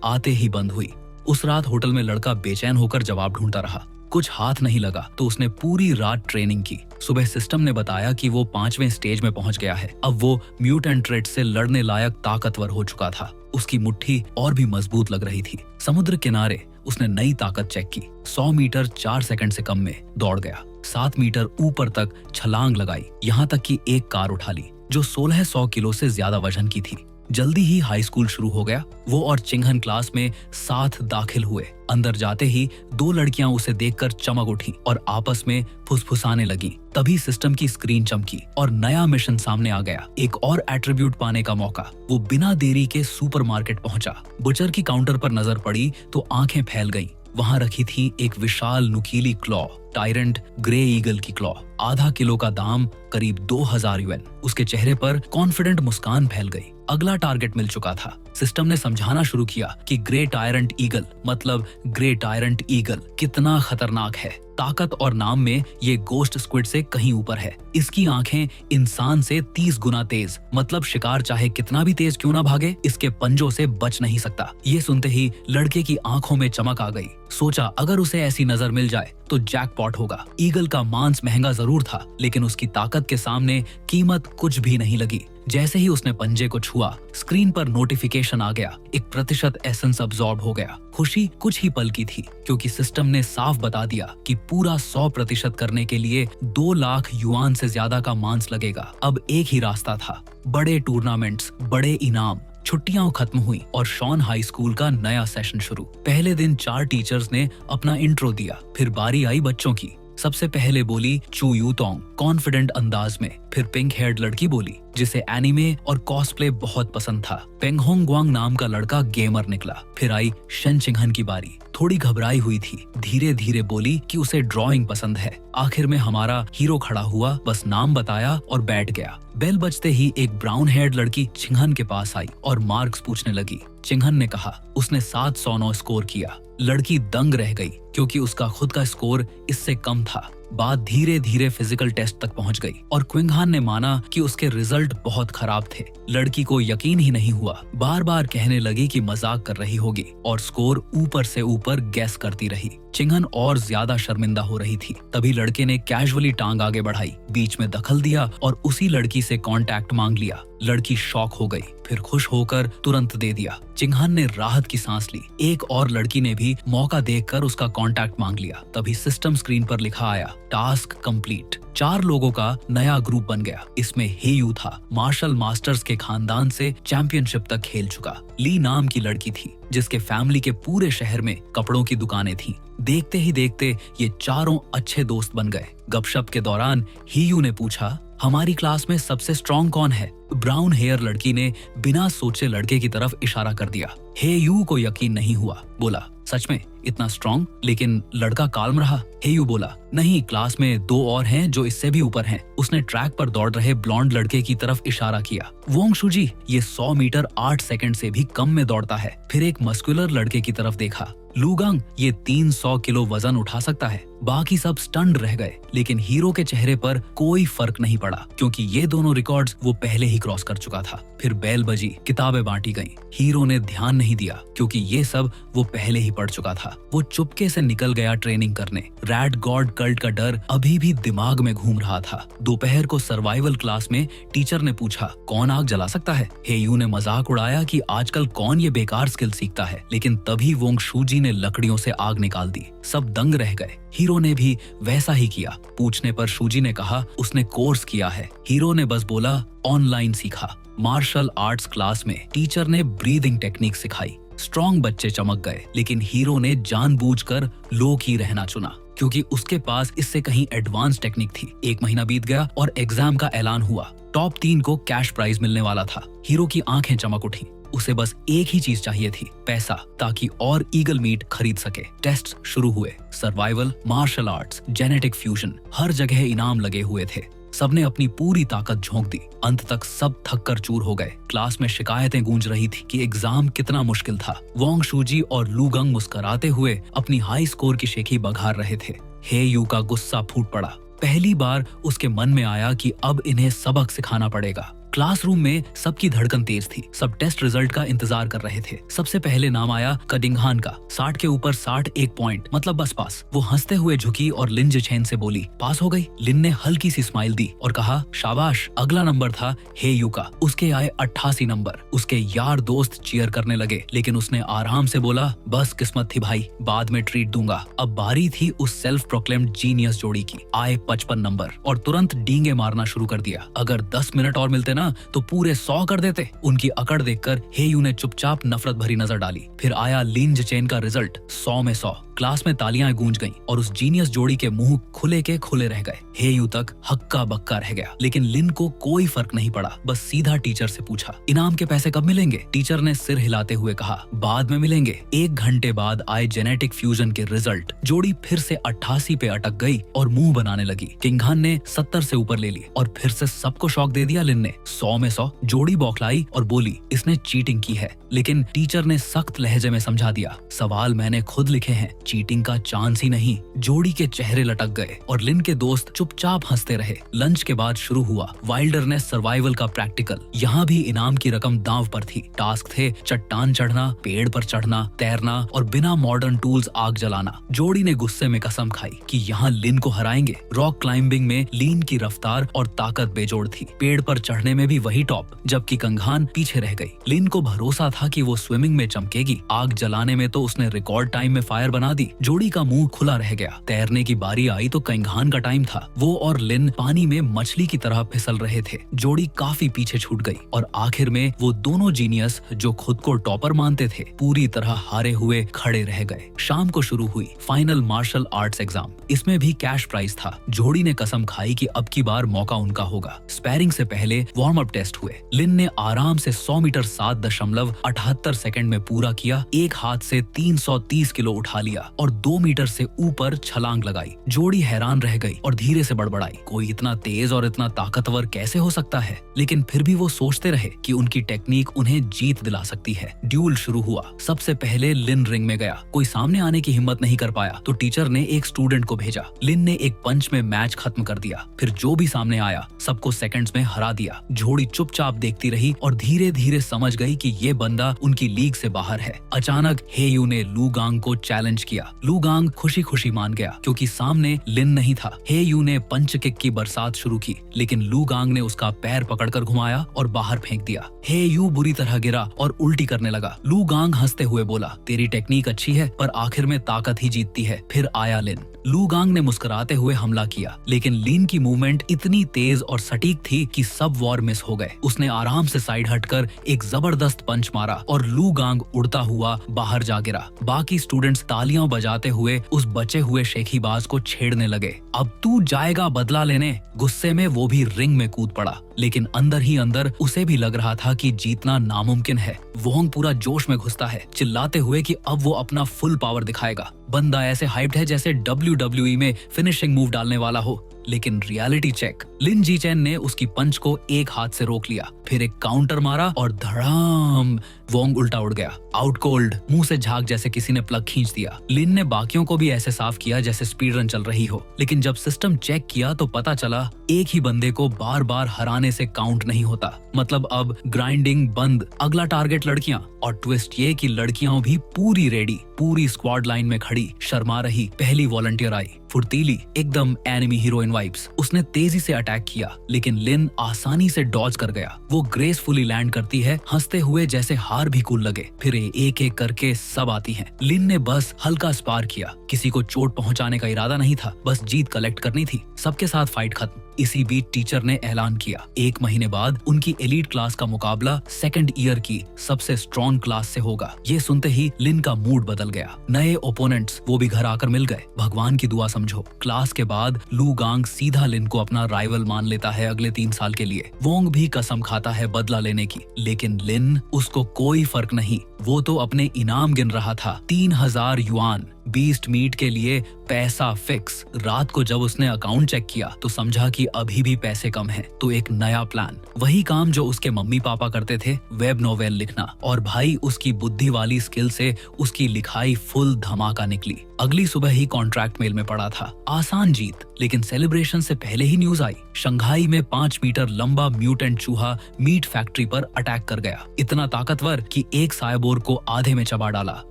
आते ही बंद हुई। उस रात होटल में लड़का बेचैन होकर जवाब ढूंढता रहा। कुछ हाथ नहीं लगा तो उसने पूरी रात ट्रेनिंग की। सुबह सिस्टम ने बताया कि वो 5वें स्टेज में पहुंच गया है। अब वो म्यूटेंट रेड से लड़ने लायक ताकतवर हो चुका था। उसकी मुट्ठी और भी मजबूत लग रही थी। समुद्र किनारे उसने नई ताकत चेक की। 100 मीटर 4 सेकंड से कम में दौड़ गया। 7 मीटर ऊपर तक छलांग लगाई, यहाँ तक कि एक कार उठा ली जो 1600 किलो से ज्यादा वजन की थी। जल्दी ही हाई स्कूल शुरू हो गया। वो और चिंघन क्लास में साथ दाखिल हुए। अंदर जाते ही 2 लड़कियां उसे देखकर चमक उठी और आपस में फुसफुसाने लगी। तभी सिस्टम की स्क्रीन चमकी और नया मिशन सामने आ गया। एक और एट्रीब्यूट पाने का मौका। वो बिना देरी के सुपरमार्केट पहुंचा। बुचर की काउंटर पर नजर पड़ी तो आंखें फैल गईं। वहां रखी थी एक विशाल नुकीली क्लॉ, टायरेंट ग्रे ईगल की क्लॉ। आधा किलो का दाम करीब 2000 यूएन। उसके चेहरे पर कॉन्फिडेंट मुस्कान फैल गई। अगला टारगेट मिल चुका था। सिस्टम ने समझाना शुरू किया कि ग्रे टायरेंट ईगल मतलब ग्रे टायरेंट ईगल कितना खतरनाक है। ताकत और नाम में ये गोस्ट स्क्विड से कहीं ऊपर है। इसकी आंखें इंसान से 30 गुना तेज, मतलब शिकार चाहे कितना भी तेज क्यों ना भागे, इसके पंजों से बच नहीं सकता। ये सुनते ही लड़के की आंखों में चमक आ गई। सोचा अगर उसे ऐसी नजर मिल जाए तो जैकपॉट होगा। ईगल का मांस महंगा जरूर था, लेकिन उसकी ताकत के सामने कीमत कुछ भी नहीं लगी। जैसे ही उसने पंजे को छुआ, स्क्रीन पर नोटिफिकेशन आ गया। 1% एसेंस अब्सॉर्ब हो गया। खुशी कुछ ही पल की थी, क्योंकि सिस्टम ने साफ बता दिया कि पूरा 100% करने के लिए 2 लाख युआन से ज्यादा का मांस लगेगा। अब एक ही रास्ता था, बड़े टूर्नामेंट्स, बड़े इनाम। छुट्टियां खत्म हुई और शॉन हाई स्कूल का नया सेशन शुरू। पहले दिन 4 टीचर्स ने अपना इंट्रो दिया। फिर बारी आई बच्चों की। सबसे पहले बोली चू यूतोंग कॉन्फिडेंट अंदाज में। फिर पिंक हेयर्ड लड़की बोली, जिसे एनिमे और कॉस्प्ले बहुत पसंद था। पेंगहोंग ग्वांग नाम का लड़का गेमर निकला। फिर आई शन चिंघन की बारी। थोड़ी घबराई हुई थी, धीरे धीरे बोली कि उसे ड्राइंग पसंद है। आखिर में हमारा हीरो खड़ा हुआ, बस नाम बताया और बैठ गया। बेल बजते ही एक ब्राउन हेयर्ड लड़की चिंघन के पास आई और मार्क्स पूछने लगी। चिंघन ने कहा उसने 709 स्कोर किया। लड़की दंग रह गई, क्योंकि उसका खुद का स्कोर इससे कम था। बात धीरे धीरे फिजिकल टेस्ट तक पहुंच गई और क्विंगहान ने माना कि उसके रिजल्ट बहुत खराब थे। लड़की को यकीन ही नहीं हुआ। बार बार कहने लगी कि मजाक कर रही होगी और स्कोर ऊपर से ऊपर गैस करती रही। चिंघन और ज्यादा शर्मिंदा हो रही थी। तभी लड़के ने कैजुअली टांग आगे बढ़ाई, बीच में दखल दिया और उसी लड़की से कांटेक्ट मांग लिया। लड़की शॉक हो गई, फिर खुश होकर तुरंत दे दिया। चिंघन ने राहत की सांस ली। एक और लड़की ने भी मौका देखकर उसका कांटेक्ट मांग लिया। तभी सिस्टम स्क्रीन पर लिखा आया, टास्क कंप्लीट। 4 लोगों का नया ग्रुप बन गया। इसमें हेयू था, मार्शल मास्टर्स के खानदान से चैंपियनशिप तक खेल चुका। ली नाम की लड़की थी, जिसके फैमिली के पूरे शहर में कपड़ों की दुकानें थीं। देखते ही देखते ये चारों अच्छे दोस्त बन गए। गपशप के दौरान हेयू ने पूछा, हमारी क्लास में सबसे स्ट्रॉन्ग कौन है? ब्राउन हेयर लड़की ने बिना सोचे लड़के की तरफ इशारा कर दिया। हे यू को यकीन नहीं हुआ। बोला, सच में इतना स्ट्रॉन्ग? लेकिन लड़का काल्म रहा। हे यू बोला, नहीं, क्लास में 2 और हैं जो इससे भी ऊपर हैं। उसने ट्रैक पर दौड़ रहे ब्लॉन्ड लड़के की तरफ इशारा किया। वोंगशू जी, ये 100 मीटर 8 सेकंड से भी कम में दौड़ता है। फिर एक मस्कुलर लड़के की तरफ देखा। लूगांग, ये 300 किलो वजन उठा सकता है। बाकी सब स्टन्ड रह गए, लेकिन हीरो के चेहरे पर कोई फर्क नहीं पड़ा, क्योंकि ये दोनों रिकॉर्ड्स वो पहले ही क्रॉस कर चुका था। फिर बेल बजी, किताबें बांटी गईं। हीरो ने ध्यान नहीं दिया, क्योंकि ये सब वो पहले ही पढ़ चुका था। वो चुपके से निकल गया ट्रेनिंग करने। रैट गॉड कल्ट का डर अभी भी दिमाग में घूम रहा था। दोपहर को सर्वाइवल क्लास में टीचर ने पूछा, कौन आग जला सकता है? हे यू ने मजाक उड़ाया कि आजकल कौन ये बेकार स्किल सीखता है, लेकिन तभी वोंगशू जी ने लकड़ियों से आग निकाल दी। सब दंग रह गए। हीरो ने भी वैसा ही किया। पूछने पर शूजी ने कहा उसने कोर्स किया है। हीरो ने बस बोला, ऑनलाइन सीखा। मार्शल आर्ट्स क्लास में टीचर ने ब्रीदिंग टेक्निक सिखाई। स्ट्रॉन्ग बच्चे चमक गए, लेकिन हीरो ने जानबूझकर लो की रहना चुना, क्योंकि उसके पास इससे कहीं एडवांस टेक्निक थी। 1 महीना बीत गया और एग्जाम का ऐलान हुआ। टॉप 3 को कैश प्राइज मिलने वाला था। हीरो की आंखें चमक उठी। उसे बस एक ही चीज चाहिए थी, पैसा, ताकि और ईगल मीट खरीद सके। टेस्ट शुरू हुए। Survival, martial arts, genetic fusion, हर जगह इनाम लगे हुए थे। सबने अपनी पूरी ताकत झोंक दी। अंत तक सब थक कर चूर हो गए। क्लास में शिकायतें गूंज रही थी कि एग्जाम कितना मुश्किल था। वोंगशू जी और लूगांग मुस्कुराते हुए अपनी हाई स्कोर की शेखी बघार रहे थे। हे यू का गुस्सा फूट पड़ा। पहली बार उसके मन में आया कि अब इन्हें सबक सिखाना पड़ेगा। क्लासरूम में सबकी धड़कन तेज थी। सब टेस्ट रिजल्ट का इंतजार कर रहे थे। सबसे पहले नाम आया कडिंगहान का। 60 के ऊपर 60, 1 पॉइंट, मतलब बस पास। वो हंसते हुए झुकी और लिन जिचेन से बोली, पास हो गई। लिन ने हल्की सी स्माइल दी और कहा, शाबाश। अगला नंबर था हे यू का। उसके आए 88 नंबर। उसके यार दोस्त चीयर करने लगे, लेकिन उसने आराम से बोला, बस किस्मत थी भाई, बाद में ट्रीट दूंगा। अब बारी थी उस सेल्फ प्रोक्लेम्ड जीनियस जोड़ी की। आए 55 नंबर और तुरंत डींगे मारना शुरू कर दिया। अगर 10 मिनट और मिलते ना तो पूरे 100 कर देते। उनकी अकड़ देखकर हे यू ने चुपचाप नफरत भरी नजर डाली। फिर आया लिन जिचेन का रिजल्ट, 100 में 100। क्लास में तालियां गूंज गईं और उस जीनियस जोड़ी के मुंह खुले के खुले रह गए। हे यू तक हक्का बक्का रह गया, लेकिन लिन को कोई फर्क नहीं पड़ा। बस सीधा टीचर से पूछा, इनाम के पैसे कब मिलेंगे? टीचर ने सिर हिलाते हुए कहा, बाद में मिलेंगे। 1 घंटे बाद आए जेनेटिक फ्यूजन के रिजल्ट। जोड़ी फिर से 88 पे अटक गई और मुंह बनाने लगी। किंगहान ने 70 से ऊपर ले ली और फिर से सबको शॉक दे दिया। लिन ने 100 में 100। जोड़ी बौखलाई और बोली, इसने चीटिंग की है। लेकिन टीचर ने सख्त लहजे में समझा दिया, सवाल मैंने खुद लिखे हैं, चीटिंग का चांस ही नहीं। जोड़ी के चेहरे लटक गए और लिन के दोस्त चुपचाप हंसते रहे। लंच के बाद शुरू हुआ वाइल्डरनेस सर्वाइवल का प्रैक्टिकल। यहाँ भी इनाम की रकम दांव पर थी। टास्क थे चट्टान चढ़ना, पेड़ पर चढ़ना, तैरना और बिना मॉडर्न टूल्स आग जलाना। जोड़ी ने गुस्से में कसम खाई कि यहाँ लिन को हराएंगे। रॉक क्लाइंबिंग में लिन की रफ्तार और ताकत बेजोड़ थी। पेड़ पर चढ़ने में भी वही टॉप, जबकि कंगहान पीछे रह गई। लिन को भरोसा था कि वो स्विमिंग में चमकेगी। आग जलाने में तो उसने रिकॉर्ड टाइम में फायर बना दी। जोड़ी का मुंह खुला रह गया। तैरने की बारी आई तो कंगहान का टाइम था। वो और लिन पानी में मछली की तरह फिसल रहे थे। जोड़ी काफी पीछे छूट गई और आखिर में वो दोनों जीनियस जो खुद को टॉपर मानते थे, पूरी तरह हारे हुए खड़े रह गए। शाम को शुरू हुई फाइनल मार्शल आर्ट्स एग्जाम। इसमें भी कैश प्राइज था। जोड़ी ने कसम खाई कि अब की बार मौका उनका होगा। स्पैरिंग से पहले वार्म अप टेस्ट हुए। लिन ने आराम से 100 मीटर 7.78 सेकंड में पूरा किया। एक हाथ से 330 किलो उठा लिया और 2 मीटर से ऊपर छलांग लगाई। जोड़ी हैरान रह गई और धीरे से बड़बड़ाई, कोई इतना तेज और इतना ताकतवर कैसे हो सकता है? लेकिन फिर भी वो सोचते रहे कि उनकी टेक्निक उन्हें जीत दिला सकती है। ड्यूल शुरू हुआ। सबसे पहले लिन रिंग में गया। कोई सामने आने की हिम्मत नहीं कर पाया तो टीचर ने एक स्टूडेंट को भेजा। लिन ने एक पंच में मैच खत्म कर दिया। फिर जो भी सामने आया सबको सेकंड्स में हरा दिया। जोड़ी चुपचाप देखती रही और धीरे धीरे समझ गई कि ये बंदा उनकी लीग से बाहर है। अचानक हे यू ने लूगांग को चैलेंज किया। लूगांग खुशी खुशी मान गया, क्योंकि सामने लिन नहीं था। हे यू ने पंच किक की बरसात शुरू की, लेकिन लूगांग ने उसका पैर पकड़कर घुमाया और बाहर फेंक दिया। हे यू बुरी तरह गिरा और उल्टी करने लगा। लूगांग हंसते हुए बोला, तेरी टेक्निक अच्छी है, पर आखिर में ताकत ही जीतती है। फिर आया लिन। लूगांग ने मुस्कुराते हुए हमला किया, लेकिन लिन की मूवमेंट इतनी तेज और सटीक थी कि सब वॉर मिस हो गए। उसने आराम से साइड हटकर एक जबरदस्त पंच मारा और लूगांग उड़ता हुआ बाहर जा गिरा। बाकी स्टूडेंट्स तालियां बजाते हुए उस बचे हुए शेखीबाज को छेड़ने लगे। अब तू जाएगा बदला लेने। गुस्से में वो भी रिंग में कूद पड़ा। लेकिन अंदर ही अंदर उसे भी लग रहा था कि जीतना नामुमकिन है। वोंग पूरा जोश में घुसता है, चिल्लाते हुए कि अब वो अपना फुल पावर दिखाएगा। बंदा ऐसे हाइप्ड है जैसे WWE में फिनिशिंग मूव डालने वाला हो। लेकिन रियलिटी चेक, लिन जीचेन ने उसकी पंच को एक हाथ से रोक लिया, फिर एक काउंटर मारा और धड़ाम, वोंग उल्टा उड़ गया। आउट कोल्ड, मुंह से झाग जैसे किसी ने प्लग खींच दिया। लिन ने बाकियों को भी ऐसे साफ किया जैसे स्पीड रन चल रही हो। लेकिन जब सिस्टम चेक किया तो पता चला एक ही बंदे को बार बार हराने से काउंट नहीं होता। मतलब अब ग्राइंडिंग बंद, अगला टारगेट लड़कियां। और ट्विस्ट ये कि लड़कियां भी पूरी रेडी, पूरी स्क्वाड लाइन में खड़ी, शर्मा रही। पहली वॉलंटियर आई, फुर्तीली, एकदम एनिमी हीरोइन वाइब्स। उसने तेजी से अटैक किया, लेकिन लिन आसानी से डॉज कर गया। वो ग्रेसफुली लैंड करती है, हंसते हुए जैसे हार भी कूल लगे। फिर एक एक करके सब आती हैं। लिन ने बस हल्का स्पार किया, किसी को चोट पहुंचाने का इरादा नहीं था, बस जीत कलेक्ट करनी थी। सबके साथ फाइट खत्म। इसी बीच टीचर ने ऐलान किया 1 महीने बाद उनकी एलीट क्लास का मुकाबला सेकंड ईयर की सबसे स्ट्रॉन्ग क्लास से होगा। ये सुनते ही लिन का मूड बदल गया। नए ओपोनेंट्स, वो भी घर आकर मिल गए। भगवान की दुआ समझो। क्लास के बाद लू गांग सीधा लिन को अपना राइवल मान लेता है अगले 3 साल के लिए। वोंग भी कसम खाता है बदला लेने की, लेकिन लिन, उसको कोई फर्क नहीं। वो तो अपने इनाम गिन रहा था, 3000 युआन, बीस्ट मीट के लिए पैसा फिक्स। रात को जब उसने अकाउंट चेक किया तो समझा कि अभी भी पैसे कम हैं। तो एक नया प्लान, वही काम जो उसके मम्मी पापा करते थे, वेब नोवेल लिखना। और भाई उसकी बुद्धि वाली स्किल से उसकी लिखाई फुल धमाका निकली। अगली सुबह ही कॉन्ट्रैक्ट मेल में पड़ा था। आसान जीत, लेकिन सेलिब्रेशन से पहले ही न्यूज आई, शंघाई में 5 मीटर लंबा म्यूटेंट चूहा मीट फैक्ट्री पर अटैक कर गया। इतना ताकतवर कि एक साइबोर्ग को आधे में चबा डाला।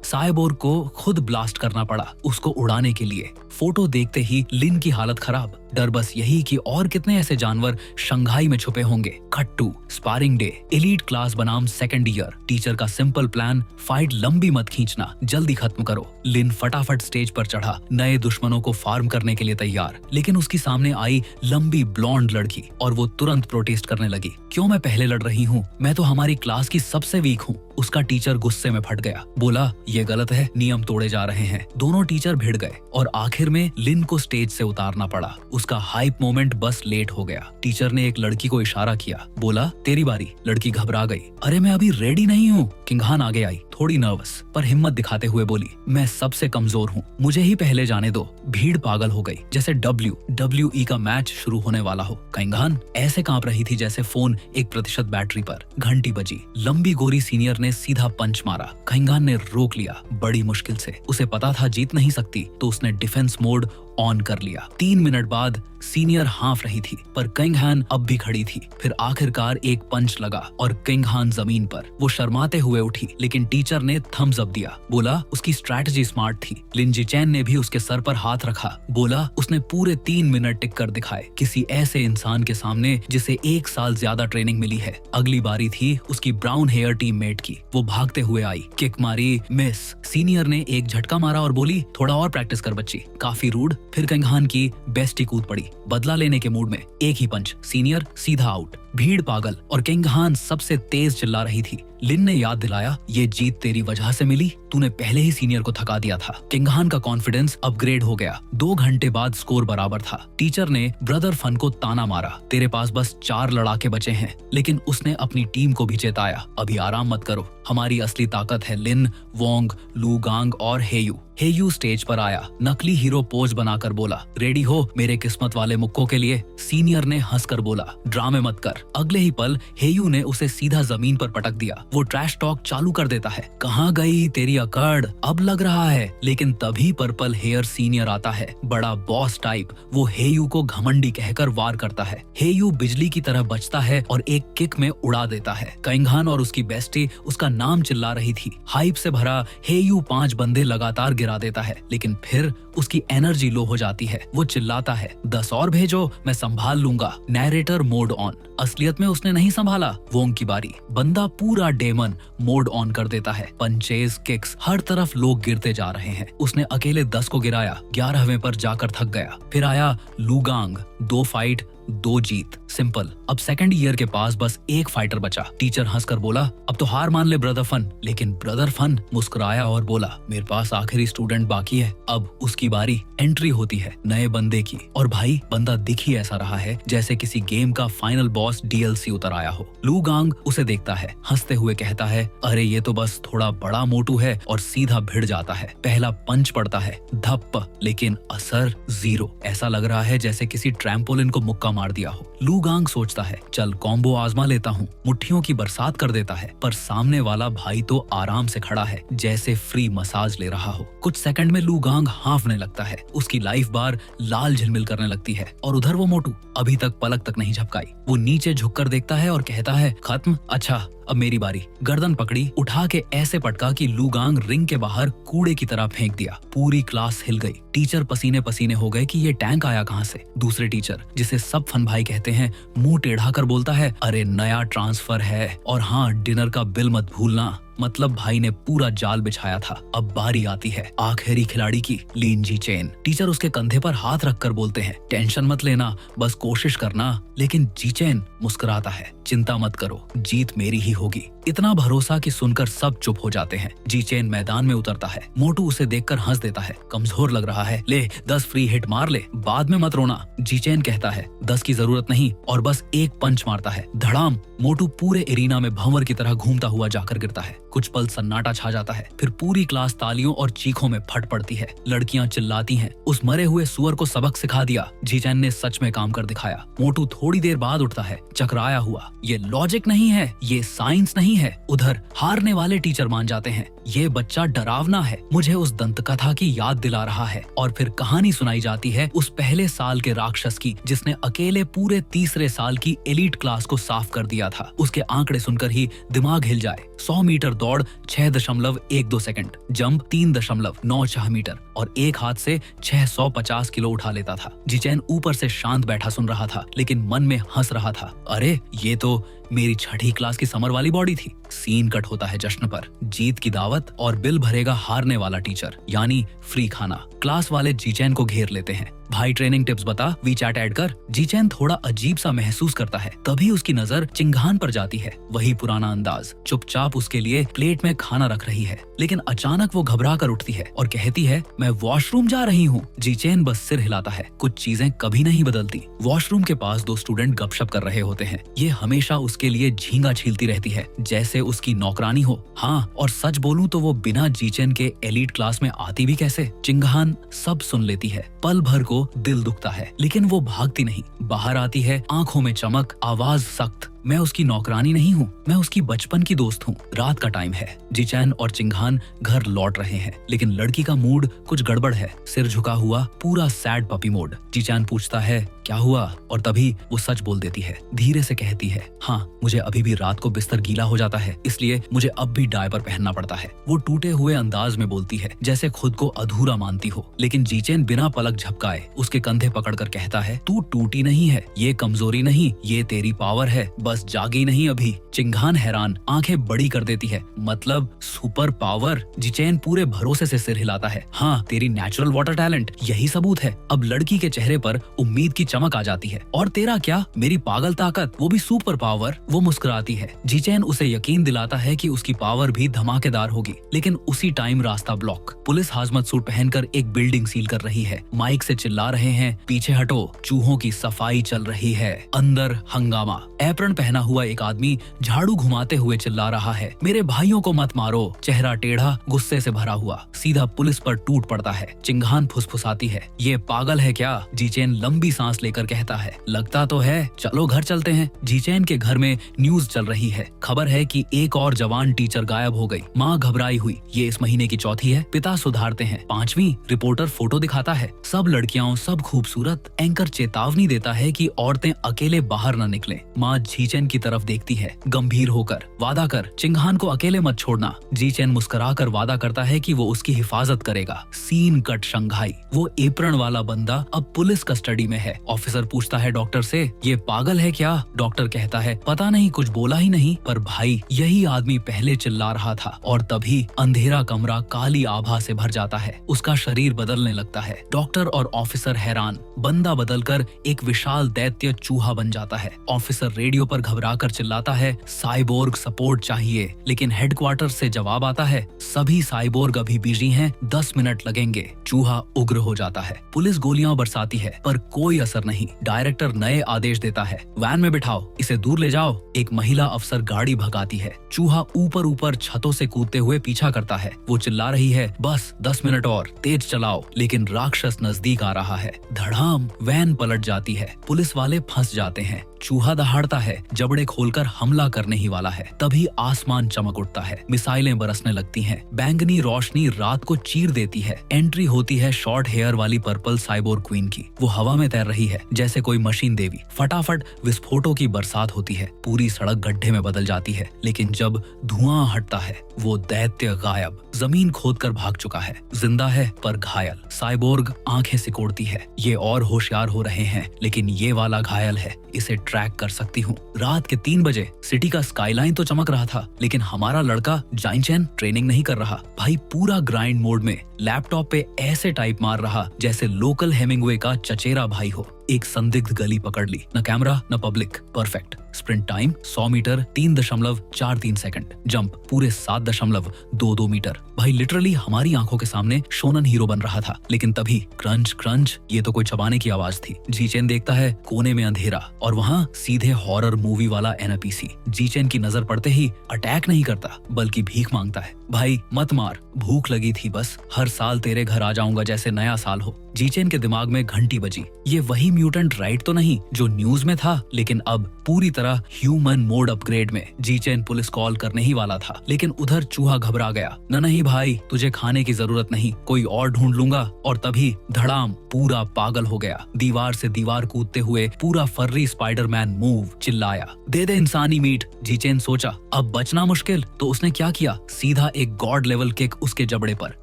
साइबोर्ग को खुद ब्लास्ट करना पड़ा उसको उड़ाने के लिए। फोटो देखते ही लिन की हालत खराब। डर बस यही कि और कितने ऐसे जानवर शंघाई में छुपे होंगे। Cut to sparring day, elite class बनाम सेकंड ईयर। टीचर का सिंपल प्लान, फाइट लंबी मत खींचना, जल्दी खत्म करो। लिन फटाफट स्टेज पर चढ़ा, नए दुश्मनों को फार्म करने के लिए तैयार। लेकिन उसकी सामने आई लंबी ब्लॉन्ड लड़की और वो तुरंत प्रोटेस्ट करने लगी। क्यों मैं पहले लड़ रही हूँ? मैं तो हमारी क्लास की सबसे वीक हूँ। उसका टीचर गुस्से में फट गया, बोला ये गलत है, नियम तोड़े जा रहे हैं। दोनों टीचर भिड़ गए और आखिर में लिन को स्टेज से उतारना पड़ा। उसका हाइप मोमेंट बस लेट हो गया। टीचर ने एक लड़की को इशारा किया, बोला तेरी बारी। लड़की घबरा गई, अरे मैं अभी रेडी नहीं हूँ। किंगहान आगे आई, थोड़ी नर्वस पर हिम्मत दिखाते हुए बोली, मैं सबसे कमजोर हूँ, मुझे ही पहले जाने दो। भीड़ पागल हो गई, जैसे WWE का मैच शुरू होने वाला हो। किंगहान ऐसे कांप रही थी जैसे फोन 1% बैटरी पर। घंटी बजी, लंबी गोरी सीनियर ने सीधा पंच मारा। किंगहान ने रोक लिया, बड़ी मुश्किल से। उसे पता था जीत नहीं सकती, तो उसने डिफेंस मोड ऑन कर लिया। 3 मिनट बाद सीनियर हांफ रही थी, पर किंगहान अब भी खड़ी थी। फिर आखिरकार एक पंच लगा और किंगहान जमीन पर। वो शर्माते हुए उठी, लेकिन टीचर ने थम्स अप दिया, बोला उसकी स्ट्रैटेजी स्मार्ट थी। लिन जीचेन ने भी उसके सर पर हाथ रखा, बोला उसने पूरे 3 मिनट टिक कर दिखाए, किसी ऐसे इंसान के सामने जिसे 1 साल ज्यादा ट्रेनिंग मिली है। अगली बारी थी उसकी ब्राउन हेयर टीममेट की। वो भागते हुए आई, किक मारी, मिस। सीनियर ने एक झटका मारा और बोली थोड़ा और प्रैक्टिस कर बच्ची। काफी रूड। फिर किंगहान की बेस्टी कूद पड़ी, बदला लेने के मूड में। एक ही पंच, सीनियर सीधा आउट। भीड़ पागल और किंगहान सबसे तेज चिल्ला रही थी। लिन ने याद दिलाया, ये जीत तेरी वजह से मिली, तूने पहले ही सीनियर को थका दिया था। किंगहान का कॉन्फिडेंस अपग्रेड हो गया। 2 घंटे बाद स्कोर बराबर था। टीचर ने ब्रदर फन को ताना मारा, तेरे पास बस 4 लड़ाके बचे हैं। लेकिन उसने अपनी टीम को भी चेताया, अभी आराम मत करो, हमारी असली ताकत है लिन, वोंग, लू गांग और हेयू। हेयू स्टेज पर आया, नकली हीरो पोज बनाकर बोला, रेडी हो मेरे किस्मत वाले मुक्कों के लिए। सीनियर ने हंसकर बोला, ड्रामे मत कर। अगले ही पल हेयू ने उसे सीधा जमीन पर पटक दिया। वो ट्रैश टॉक चालू कर देता है, कहाँ गई तेरी अकड़, अब लग रहा है। लेकिन तभी पर्पल हेयर सीनियर आता है, बड़ा बॉस टाइप। वो हेयू को घमंडी कहकर वार करता है। हेयू बिजली की तरह बचता है और एक किक में उड़ा देता है। किंगहान और उसकी बेस्टी उसका नाम चिल्ला रही थी। हाइप से भरा हेयू 5 बंदे लगातार गिरा देता है, लेकिन फिर उसकी एनर्जी लो हो जाती है। वो चिल्लाता है, 10 और भेजो, मैं संभाल लूंगा। Narrator mode on. असलियत में उसने नहीं संभाला। वोंग की बारी। बंदा पूरा डेमन मोड ऑन कर देता है। पंचेस, किक्स, हर तरफ लोग गिरते जा रहे हैं। उसने अकेले 10 को गिराया, 11वें पर जाकर थक गया। फिर आया लूगांग, 2 फाइट 2 जीत। सिंपल। अब सेकंड ईयर के पास बस एक फाइटर बचा। टीचर हंसकर बोला, अब तो हार मान ले ब्रदर फन। लेकिन ब्रदर फन मुस्कुराया और बोला, मेरे पास आखिरी स्टूडेंट बाकी है। अब उसकी बारी। एंट्री होती है नए बंदे की, और भाई बंदा दिख ही ऐसा रहा है जैसे किसी गेम का फाइनल बॉस DLC उतर आया हो। लू गांग उसे देखता है, हंसते हुए कहता है, अरे ये तो बस थोड़ा बड़ा मोटू है, और सीधा भिड़ जाता है। पहला पंच पड़ता है, धप्प, लेकिन असर 0। ऐसा लग रहा है जैसे किसी ट्रैम्पोलिन को मुक्का मार दिया हो। लू गांग सोचता है, चल कॉम्बो आजमा लेता हूँ। मुट्ठियों की बरसात कर देता है, पर सामने वाला भाई तो आराम से खड़ा है, जैसे फ्री मसाज ले रहा हो। कुछ सेकंड में लू गांग हांफने लगता है, उसकी लाइफ बार लाल झिलमिल करने लगती है, और उधर वो मोटू अभी तक पलक तक नहीं झपकाई। वो नीचे झुककर देखता है और कहता है, खत्म? अच्छा अब मेरी बारी। गर्दन पकड़ी, उठा के ऐसे पटका कि लू गांग रिंग के बाहर कूड़े की तरह फेंक दिया। पूरी क्लास हिल गई। टीचर पसीने पसीने हो गए कि ये टैंक आया कहाँ से। दूसरे टीचर, जिसे सब फन भाई कहते हैं, मुंह टेढ़ा कर बोलता है, अरे नया ट्रांसफर है, और हाँ डिनर का बिल मत भूलना। मतलब भाई ने पूरा जाल बिछाया था। अब बारी आती है आखिरी खिलाड़ी की, लीन जी चेन। टीचर उसके कंधे पर हाथ रखकर बोलते हैं, टेंशन मत लेना, बस कोशिश करना। लेकिन जी चेन मुस्कुराता है, चिंता मत करो, जीत मेरी ही होगी। इतना भरोसा कि सुनकर सब चुप हो जाते हैं। जी चेन मैदान में उतरता है। मोटू उसे देखकर हंस देता है, कमजोर लग रहा है, ले 10 फ्री हिट मार ले, बाद में मत रोना। जी चेन कहता है, 10 की जरूरत नहीं, और बस एक पंच मारता है। धड़ाम। मोटू पूरे एरिना में भंवर की तरह घूमता हुआ जाकर गिरता है। कुछ पल सन्नाटा छा जाता है, फिर पूरी क्लास तालियों और चीखों में फट पड़ती है। लड़कियां चिल्लाती हैं, उस मरे हुए सुअर को सबक सिखा दिया। जी चैन ने सच में काम कर दिखाया। मोटू थोड़ी देर बाद उठता है, चकराया हुआ, ये लॉजिक नहीं है, ये साइंस नहीं है। उधर हारने वाले टीचर मान जाते हैं, ये बच्चा डरावना है, मुझे उस दंत कथा की याद दिला रहा है। और फिर कहानी सुनाई जाती है उस पहले साल के राक्षस की, जिसने अकेले पूरे तीसरे साल की एलीट क्लास को साफ कर दिया था। उसके आंकड़े सुनकर ही दिमाग हिल जाए। 100 मीटर दौड़ 6.12 सेकंड, जंप 3.96 मीटर, और एक हाथ से 650 किलो उठा लेता था। जिचैन ऊपर से शांत बैठा सुन रहा था, लेकिन मन में हंस रहा था, अरे ये तो मेरी 6ठी क्लास की समर वाली बॉडी थी। सीन कट होता है जश्न पर। जीत की दावत और बिल भरेगा हारने वाला टीचर, यानी फ्री खाना। क्लास वाले जीचैन को घेर लेते हैं। भाई ट्रेनिंग टिप्स बता, वीचैट ऐड कर। जीचैन थोड़ा अजीब सा महसूस करता है। तभी उसकी नजर चिंघान पर जाती है। वही पुराना अंदाज, चुपचाप उसके लिए प्लेट में खाना रख रही है। लेकिन अचानक वो घबरा कर उठती है और कहती है, मैं वॉशरूम जा रही हूँ। जीचैन बस सिर हिलाता है। कुछ चीजें कभी नहीं बदलती। वॉशरूम के पास 2 स्टूडेंट गपशप कर रहे होते हैं। ये हमेशा उसके लिए झींगा छीलती रहती है, जैसे उसकी नौकरानी हो। हाँ, और सच बोलूं तो वो बिना जीचैन के एलीट क्लास में आती भी कैसे। चिंघान सब सुन लेती है। पल भर को दिल दुखता है, लेकिन वो भागती नहीं। बाहर आती है, आंखों में चमक, आवाज सख्त, मैं उसकी नौकरानी नहीं हूँ, मैं उसकी बचपन की दोस्त हूँ। रात का टाइम है। जिचैन और चिंघान घर लौट रहे हैं, लेकिन लड़की का मूड कुछ गड़बड़ है। सिर झुका हुआ, पूरा सैड पपी मोड। जिचैन पूछता है, क्या हुआ? और तभी वो सच बोल देती है। धीरे से कहती है, हाँ, मुझे अभी भी रात को बिस्तर गीला हो जाता है, इसलिए मुझे अब भी डायपर पहनना पड़ता है। वो टूटे हुए अंदाज में बोलती है, जैसे खुद को अधूरा मानती हो। लेकिन जिचैन बिना पलक झपकाए उसके कंधे पकड़कर कहता है, तू टूटी नहीं है, ये कमजोरी नहीं, ये तेरी पावर है, बस जागी नहीं अभी। चिंघान हैरान, आंखें बड़ी कर देती है, मतलब सुपर पावर? जिचैन पूरे भरोसे से सिर हिलाता है, हाँ, तेरी नेचुरल वाटर टैलेंट, यही सबूत है। अब लड़की के चेहरे पर उम्मीद की चमक आ जाती है। और तेरा क्या? मेरी पागल ताकत, वो भी सुपर पावर? वो मुस्कुराती है। जिचैन उसे यकीन दिलाता है कि उसकी पावर भी धमाकेदार होगी। लेकिन उसी टाइम रास्ता ब्लॉक। पुलिस हाजमत सूट पहनकर एक बिल्डिंग सील कर रही है। माइक से चिल्ला रहे हैं, पीछे हटो, चूहों की सफाई चल रही है। अंदर हंगामा। एप्रन पहना हुआ एक आदमी झाड़ू घुमाते हुए चिल्ला रहा है, मेरे भाइयों को मत मारो। चेहरा टेढ़ा, गुस्से से भरा हुआ, सीधा पुलिस पर टूट पड़ता है। चिंघान फुसफुसाती है, ये पागल है क्या? जिचैन लंबी सांस लेकर कहता है, लगता तो है, चलो घर चलते हैं। जिचैन के घर में न्यूज चल रही है। खबर है कि एक और जवान टीचर गायब हो गई। माँ घबराई हुई, ये इस महीने की चौथी है। पिता सुधारते हैं, 5वीं। रिपोर्टर फोटो दिखाता है, सब लड़कियां, सब खूबसूरत। एंकर चेतावनी देता है कि औरतें अकेले बाहर न निकलें। माँ जीचेन की तरफ देखती है गंभीर होकर। वादा कर, चिंगहान को अकेले मत छोड़ना। जीचेन मुस्कुराकर वादा करता है कि वो उसकी हिफाजत करेगा। Scene cut Shanghai. वो एप्रन वाला बंदा अब पुलिस कस्टडी में है। ऑफिसर पूछता है डॉक्टर से, ये पागल है क्या? डॉक्टर कहता है, पता नहीं, कुछ बोला ही नहीं। पर भाई, यही आदमी पहले चिल्ला रहा था। और तभी अंधेरा कमरा काली आभा से भर जाता है। उसका शरीर बदलने लगता है। डॉक्टर और ऑफिसर हैरान। बंदा बदलकर एक विशाल दैत्य चूहा बन जाता है। ऑफिसर रेडियो पर घबराकर चिल्लाता है, साइबोर्ग सपोर्ट चाहिए। लेकिन हेडक्वार्टर से जवाब आता है, सभी साइबोर्ग अभी बिजी हैं, 10 मिनट लगेंगे। चूहा उग्र हो जाता है। पुलिस गोलियां बरसाती है पर कोई असर नहीं। डायरेक्टर नए आदेश देता है, वैन में बिठाओ, इसे दूर ले जाओ। एक महिला अफसर गाड़ी भगाती है। चूहा ऊपर ऊपर छतों से कूदते हुए पीछा करता है। वो चिल्ला रही है, बस 10 मिनट और, तेज चलाओ। लेकिन राक्षस नजदीक आ रहा है। धड़ाम, वैन पलट जाती है। पुलिस वाले फंस जाते हैं। चूहा दहाड़ता है, जबड़े खोलकर हमला करने ही वाला है। तभी आसमान चमक उठता है। मिसाइलें बरसने लगती हैं। बैंगनी रोशनी रात को चीर देती है। एंट्री होती है शॉर्ट हेयर वाली पर्पल साइबोर्ग क्वीन की। वो हवा में तैर रही है जैसे कोई मशीन देवी। फटाफट विस्फोटों की बरसात होती है। पूरी सड़क गड्ढे में बदल जाती है। लेकिन जब धुआं हटता है, वो दैत्य गायब। जमीन खोदकर भाग चुका है। जिंदा है पर घायल। साइबोर्ग आंखें सिकोड़ती है। ये और होशियार हो रहे हैं, लेकिन ये वाला घायल है। इसे ट्रैक कर सकती हूँ। रात के 3 बजे सिटी का स्काईलाइन तो चमक रहा था, लेकिन हमारा लड़का जाइंचेन ट्रेनिंग नहीं कर रहा। भाई पूरा ग्राइंड मोड में लैपटॉप पे ऐसे टाइप मार रहा जैसे लोकल हेमिंगवे का चचेरा भाई हो। एक संदिग्ध गली पकड़ ली, न कैमरा न public. Perfect. Sprint time 100 meter 3.43 second. Jump पूरे 7.22 मीटर। भाई लिटरली हमारी आंखों के सामने शोनन हीरो बन रहा था। लेकिन तभी क्रंच क्रंच, ये तो कोई चबाने की आवाज थी। जीचेन देखता है कोने में अंधेरा और वहाँ सीधे हॉरर मूवी वाला एनपीसी। जीचेन की नजर पड़ते ही अटैक नहीं करता, बल्कि भीख मांगता है। भाई मत मार, भूख लगी थी बस, हर साल तेरे घर आ जाऊंगा जैसे नया साल हो। जीचेन के दिमाग में घंटी बजी। ये वही म्यूटेंट राइट तो नहीं जो न्यूज में था, लेकिन अब पूरी तरह ह्यूमन मोड अपग्रेड में। जीचेन पुलिस कॉल करने ही वाला था, लेकिन उधर चूहा घबरा गया। नहीं भाई, तुझे खाने की जरूरत नहीं, कोई और ढूंढ लूंगा। और तभी धड़ाम, पूरा पागल हो गया। दीवार से दीवार कूदते हुए पूरा फर्री स्पाइडरमैन मूव चिल्लाया, दे दे इंसानी मीट। जीचेन सोचा अब बचना मुश्किल, तो उसने क्या किया, सीधा एक गॉड लेवल किक उसके जबड़े पर।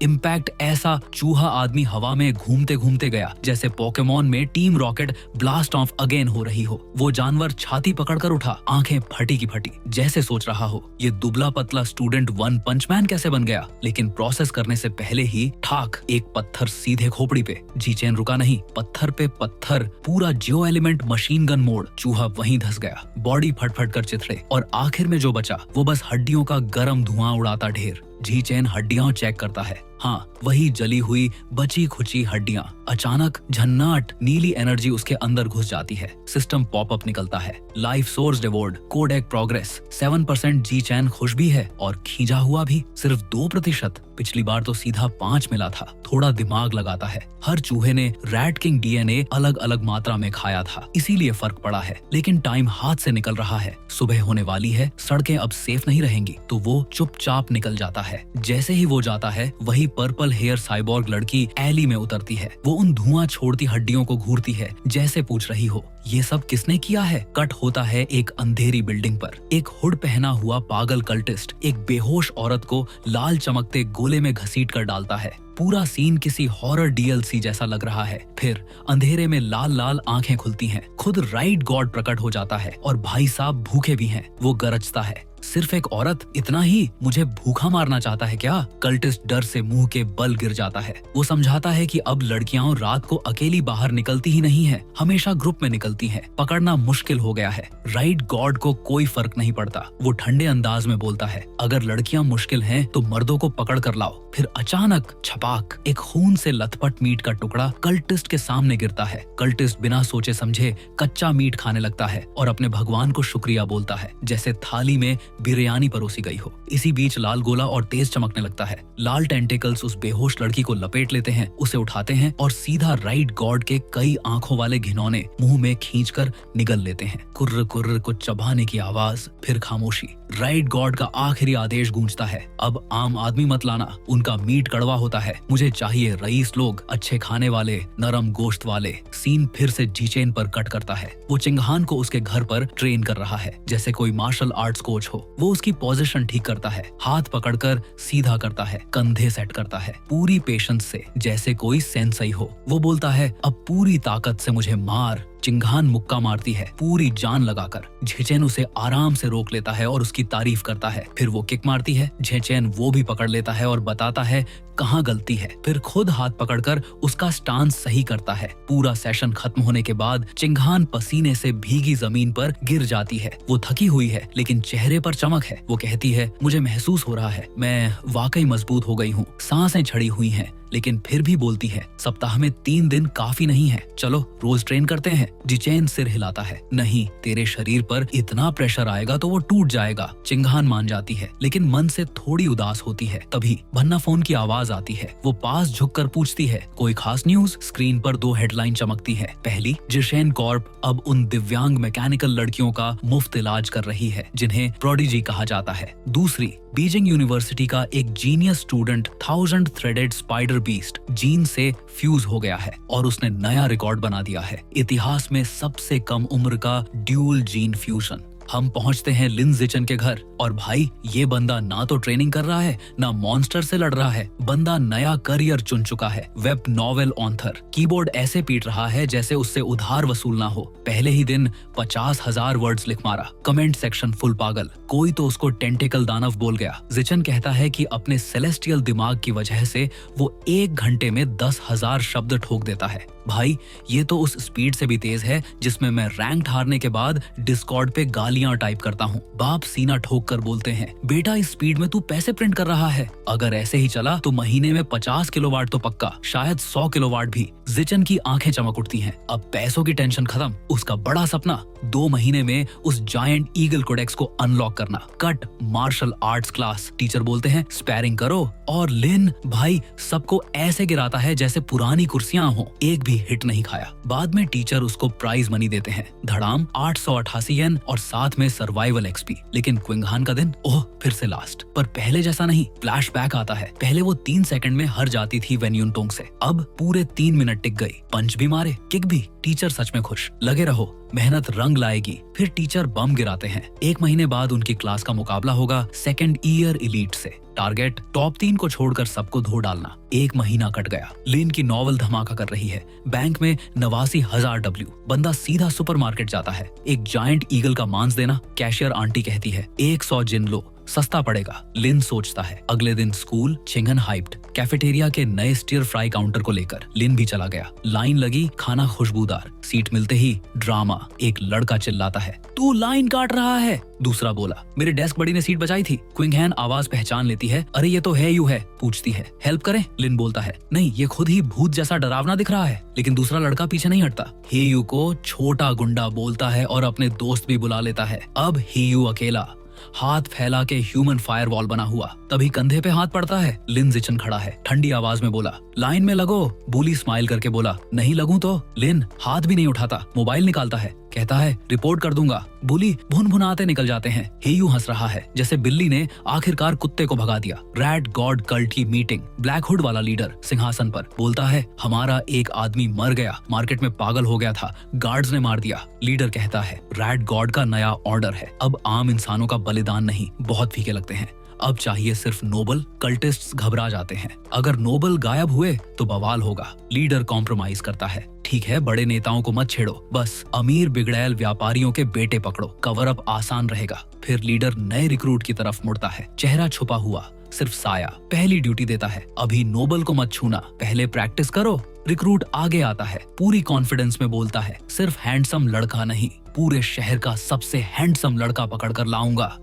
इम्पैक्ट ऐसा, चूहा आदमी हवा में घूमते घूमते गया जैसे पोकेमॉन में team rocket blast of again हो रही हो। वो जानवर छाती पकड़कर उठा, आंखें फटी की फटी, जैसे सोच रहा हो ये दुबला पतला स्टूडेंट वन पंच मैन कैसे बन गया। लेकिन प्रोसेस करने से पहले ही ठाक, एक पत्थर सीधे खोपड़ी पे। जीचेन रुका नहीं, पत्थर पे पत्थर, पूरा जियो एलिमेंट मशीन गन मोड। चूहा वहीं धस गया, बॉडी फटफट कर चिथड़े, और आखिर में जो बचा वो बस हड्डियों का गर्म धुआं उड़ाता ढेर। जीचेन हड्डियां चेक करता है। हाँ, वही जली हुई बची खुची हड्डियां। अचानक झन्नाट नीली एनर्जी उसके अंदर घुस जाती है। सिस्टम पॉपअप निकलता है, लाइफ सोर्स डिवोर्ड, कोडेक प्रोग्रेस 7%। जीचेन खुश भी है और खींचा हुआ भी, सिर्फ 2%। पिछली बार तो सीधा 5 मिला था। थोड़ा दिमाग लगाता है। हर चूहे ने रैट किंग डीएनए अलग अलग मात्रा में खाया था, इसीलिए फर्क पड़ा है। लेकिन टाइम हाथ से निकल रहा है। सुबह होने वाली है, सड़कें अब सेफ नहीं रहेंगी, तो वो चुपचाप निकल जाता है। जैसे ही वो जाता है, वही पर्पल हेयर साइबोर्ग लड़की एली में उतरती है। वो उन धुआं छोड़ती हड्डियों को घूरती है, जैसे पूछ रही हो ये सब किसने किया है। कट होता है एक अंधेरी बिल्डिंग पर। एक हुड पहना हुआ पागल कल्टिस्ट एक बेहोश औरत को लाल चमकते गोले में घसीट कर डालता है। पूरा सीन किसी हॉरर डीएलसी जैसा लग रहा है। फिर अंधेरे में लाल लाल आंखें खुलती हैं। खुद राइट गॉड प्रकट हो जाता है और भाई साहब भूखे भी हैं। वो गरजता है, सिर्फ एक औरत, इतना ही, मुझे भूखा मारना चाहता है क्या। कल्टिस्ट डर से मुंह के बल गिर जाता है। वो समझाता है कि अब लड़कियां रात को अकेली बाहर निकलती ही नहीं है, हमेशा ग्रुप में निकलती हैं। पकड़ना मुश्किल हो गया है। राइट गॉड को कोई फर्क नहीं पड़ता। वो ठंडे अंदाज में बोलता है, अगर लड़कियां मुश्किल हैं तो मर्दों को पकड़ कर लाओ। फिर अचानक छपाक, एक खून से लथपथ मीट का टुकड़ा कल्टिस्ट के सामने गिरता है। कल्टिस्ट बिना सोचे समझे कच्चा मीट खाने लगता है और अपने भगवान को शुक्रिया बोलता है, जैसे थाली में बिरयानी परोसी गई हो। इसी बीच लाल गोला और तेज चमकने लगता है। लाल टेंटिकल्स उस बेहोश लड़की को लपेट लेते हैं, उसे उठाते हैं और सीधा राइट गॉड के कई आंखों वाले घिनौने मुंह में खींचकर निगल लेते हैं। कुर्र कुर्र को चबाने की आवाज, फिर खामोशी। राइट गॉड का आखिरी आदेश गूंजता है, अब आम आदमी मत लाना, उनका मीट कड़वा होता है, मुझे चाहिए रईस लोग, अच्छे खाने वाले, नरम गोश्त वाले। सीन फिर से जीचेन पर कट करता है। वो चिंगहान को उसके घर पर ट्रेन कर रहा है जैसे कोई मार्शल आर्ट्स कोच हो। वो उसकी पोजीशन ठीक करता है, हाथ पकड़कर सीधा करता है, कंधे सेट करता है, पूरी पेशेंस से जैसे कोई सेंसई हो। वो बोलता है, अब पूरी ताकत से मुझे मार। चिंगहान मुक्का मारती है पूरी जान लगाकर। झेचेन उसे आराम से रोक लेता है और उसकी तारीफ करता है। फिर वो किक मारती है, झेचेन वो भी पकड़ लेता है और बताता है कहाँ गलती है। फिर खुद हाथ पकड़कर उसका स्टांस सही करता है। पूरा सेशन खत्म होने के बाद चिंगहान पसीने से भीगी जमीन पर गिर जाती है। वो थकी हुई है लेकिन चेहरे पर चमक है। वो कहती है, मुझे महसूस हो रहा है मैं वाकई मजबूत हो गई हूँ। सांसें छड़ी हुई हैं, लेकिन फिर भी बोलती है, सप्ताह में 3 दिन काफी नहीं है, चलो रोज ट्रेन करते हैं। जिचेन सिर हिलाता है, नहीं, तेरे शरीर पर इतना प्रेशर आएगा तो वो टूट जाएगा। चिंगहान मान जाती है लेकिन मन से थोड़ी उदास होती है। तभी भन्ना फोन की आवाज आती है। वो पास झुककर पूछती है, कोई खास न्यूज? स्क्रीन पर 2 हेडलाइन चमकती है। पहली, जिशेन कॉर्प अब उन दिव्यांग मैकेनिकल लड़कियों का मुफ्त इलाज कर रही है जिन्हें प्रोडिजी कहा जाता है। दूसरी, बीजिंग यूनिवर्सिटी का एक genius student 1000 threaded spider beast gene से फ्यूज हो गया है और उसने नया रिकॉर्ड बना दिया है, इतिहास में सबसे कम उम्र का ड्यूल जीन फ्यूजन। हम पहुंचते हैं लिन जिचेन के घर और भाई ये बंदा ना तो ट्रेनिंग कर रहा है ना मॉन्स्टर से लड़ रहा है। बंदा नया करियर चुन चुका है, वेब नॉवेल ऑथर। कीबोर्ड ऐसे पीट रहा है जैसे उससे उधार वसूलना हो। पहले ही दिन 50,000 वर्ड्स लिख मारा। कमेंट सेक्शन फुल पागल, कोई तो उसको टेंटिकल दानव बोल गया। जिचेन कहता है कि अपने सेलेस्टियल दिमाग की वजह से वो 1 घंटे में 10,000 शब्द ठोक देता है। भाई ये तो उस स्पीड से भी तेज है जिसमें मैं रैंक हारने के बाद डिस्कॉर्ड पे गालियां टाइप करता हूँ। बाप सीना ठोक कर बोलते हैं, बेटा इस स्पीड में तू पैसे प्रिंट कर रहा है, अगर ऐसे ही चला तो महीने में 50 किलोवाट तो पक्का, शायद 100 किलोवाट भी। जिचेन की आंखें चमक उठती हैं। अब पैसों की टेंशन खत्म। उसका बड़ा सपना 2 महीने में उस जायंट ईगल कोडेक्स को अनलॉक करना। Cut martial arts class. Teacher बोलते हैं स्पैरिंग करो और लिन भाई सबको ऐसे गिराता है जैसे पुरानी कुर्सियां हो। एक भी हिट नहीं खाया। बाद में टीचर उसको प्राइज मनी देते हैं, धड़ाम 888 येन और साथ में सर्वाइवल एक्सपी। लेकिन क्विंगहान का दिन, ओह फिर से लास्ट। पर पहले जैसा नहीं, फ्लैशबैक आता है। पहले वो 3 सेकंड में हार जाती थी वेन यूनटोंग से, अब पूरे 3 मिनट टिक गई। पंच भी मारे, किक भी। टीचर सच में खुश। लगे रहो, मेहनत रंग लाएगी। फिर टीचर बम गिराते हैं। 1 महीने बाद उनकी क्लास का मुकाबला होगा 2nd ईयर एलीट से। टारगेट टॉप 3 को छोड़कर सबको धो डालना। 1 महीना कट गया। लिन की नॉवल धमाका कर रही है। बैंक में 89,000 डब्ल्यू। बंदा सीधा सुपरमार्केट जाता है। एक जायंट ईगल का मांस देना। कैशियर आंटी कहती है 100 जिन लो, सस्ता पड़ेगा। लिन सोचता है। अगले दिन स्कूल, चिंगन हाइप्ड। कैफेटेरिया के नए स्टीयर फ्राई काउंटर को लेकर लिन भी चला गया। लाइन लगी, खाना खुशबूदार। सीट मिलते ही ड्रामा। एक लड़का चिल्लाता है, तू लाइन काट रहा है। दूसरा बोला, मेरे डेस्क बड़ी ने सीट बचाई थी। क्विंगहान आवाज पहचान लेती है, अरे ये तो है यू है। पूछती है, हेल्प करें? लिन बोलता है, नहीं ये खुद ही भूत जैसा डरावना दिख रहा है। लेकिन दूसरा लड़का पीछे नहीं हटता। हेयू को छोटा गुंडा बोलता है और अपने दोस्त भी बुला लेता है। अब हेयू अकेला, हाथ फैला के ह्यूमन फायरवॉल बना हुआ। तभी कंधे पे हाथ पड़ता है। लिन जिचेन खड़ा है। ठंडी आवाज में बोला, लाइन में लगो। बूली स्माइल करके बोला, नहीं लगूं तो? लिन हाथ भी नहीं उठाता, मोबाइल निकालता है, कहता है रिपोर्ट कर दूंगा। बूली भुन भुनाते निकल जाते हैं। हेयू हंस रहा है जैसे बिल्ली ने आखिरकार कुत्ते को भगा दिया। रैट गॉड कल्ट की मीटिंग। ब्लैक हुड वाला लीडर सिंहासन पर बोलता है, हमारा एक आदमी मर गया, मार्केट में पागल हो गया था, गार्ड्स ने मार दिया। लीडर कहता है, रैट गॉड का नया ऑर्डर है, अब आम इंसानों का बलिदान नहीं। बहुत फीके लगते हैं, अब चाहिए सिर्फ नोबल। कल्टिस्ट्स घबरा जाते हैं, अगर नोबल गायब हुए तो बवाल होगा। लीडर कॉम्प्रोमाइज करता है, ठीक है बड़े नेताओं को मत छेड़ो, बस अमीर बिगड़ैल व्यापारियों के बेटे पकड़ो, कवर अप आसान रहेगा। फिर लीडर नए रिक्रूट की तरफ मुड़ता है, चेहरा छुपा हुआ, सिर्फ साया। पहली ड्यूटी देता है, अभी नोबल को मत छूना, पहले प्रैक्टिस करो। रिक्रूट आगे आता है, पूरी कॉन्फिडेंस में बोलता है, सिर्फ हैंडसम लड़का नहीं, पूरे शहर का सबसे हैंडसम लड़का पकड़ कर लाऊंगा।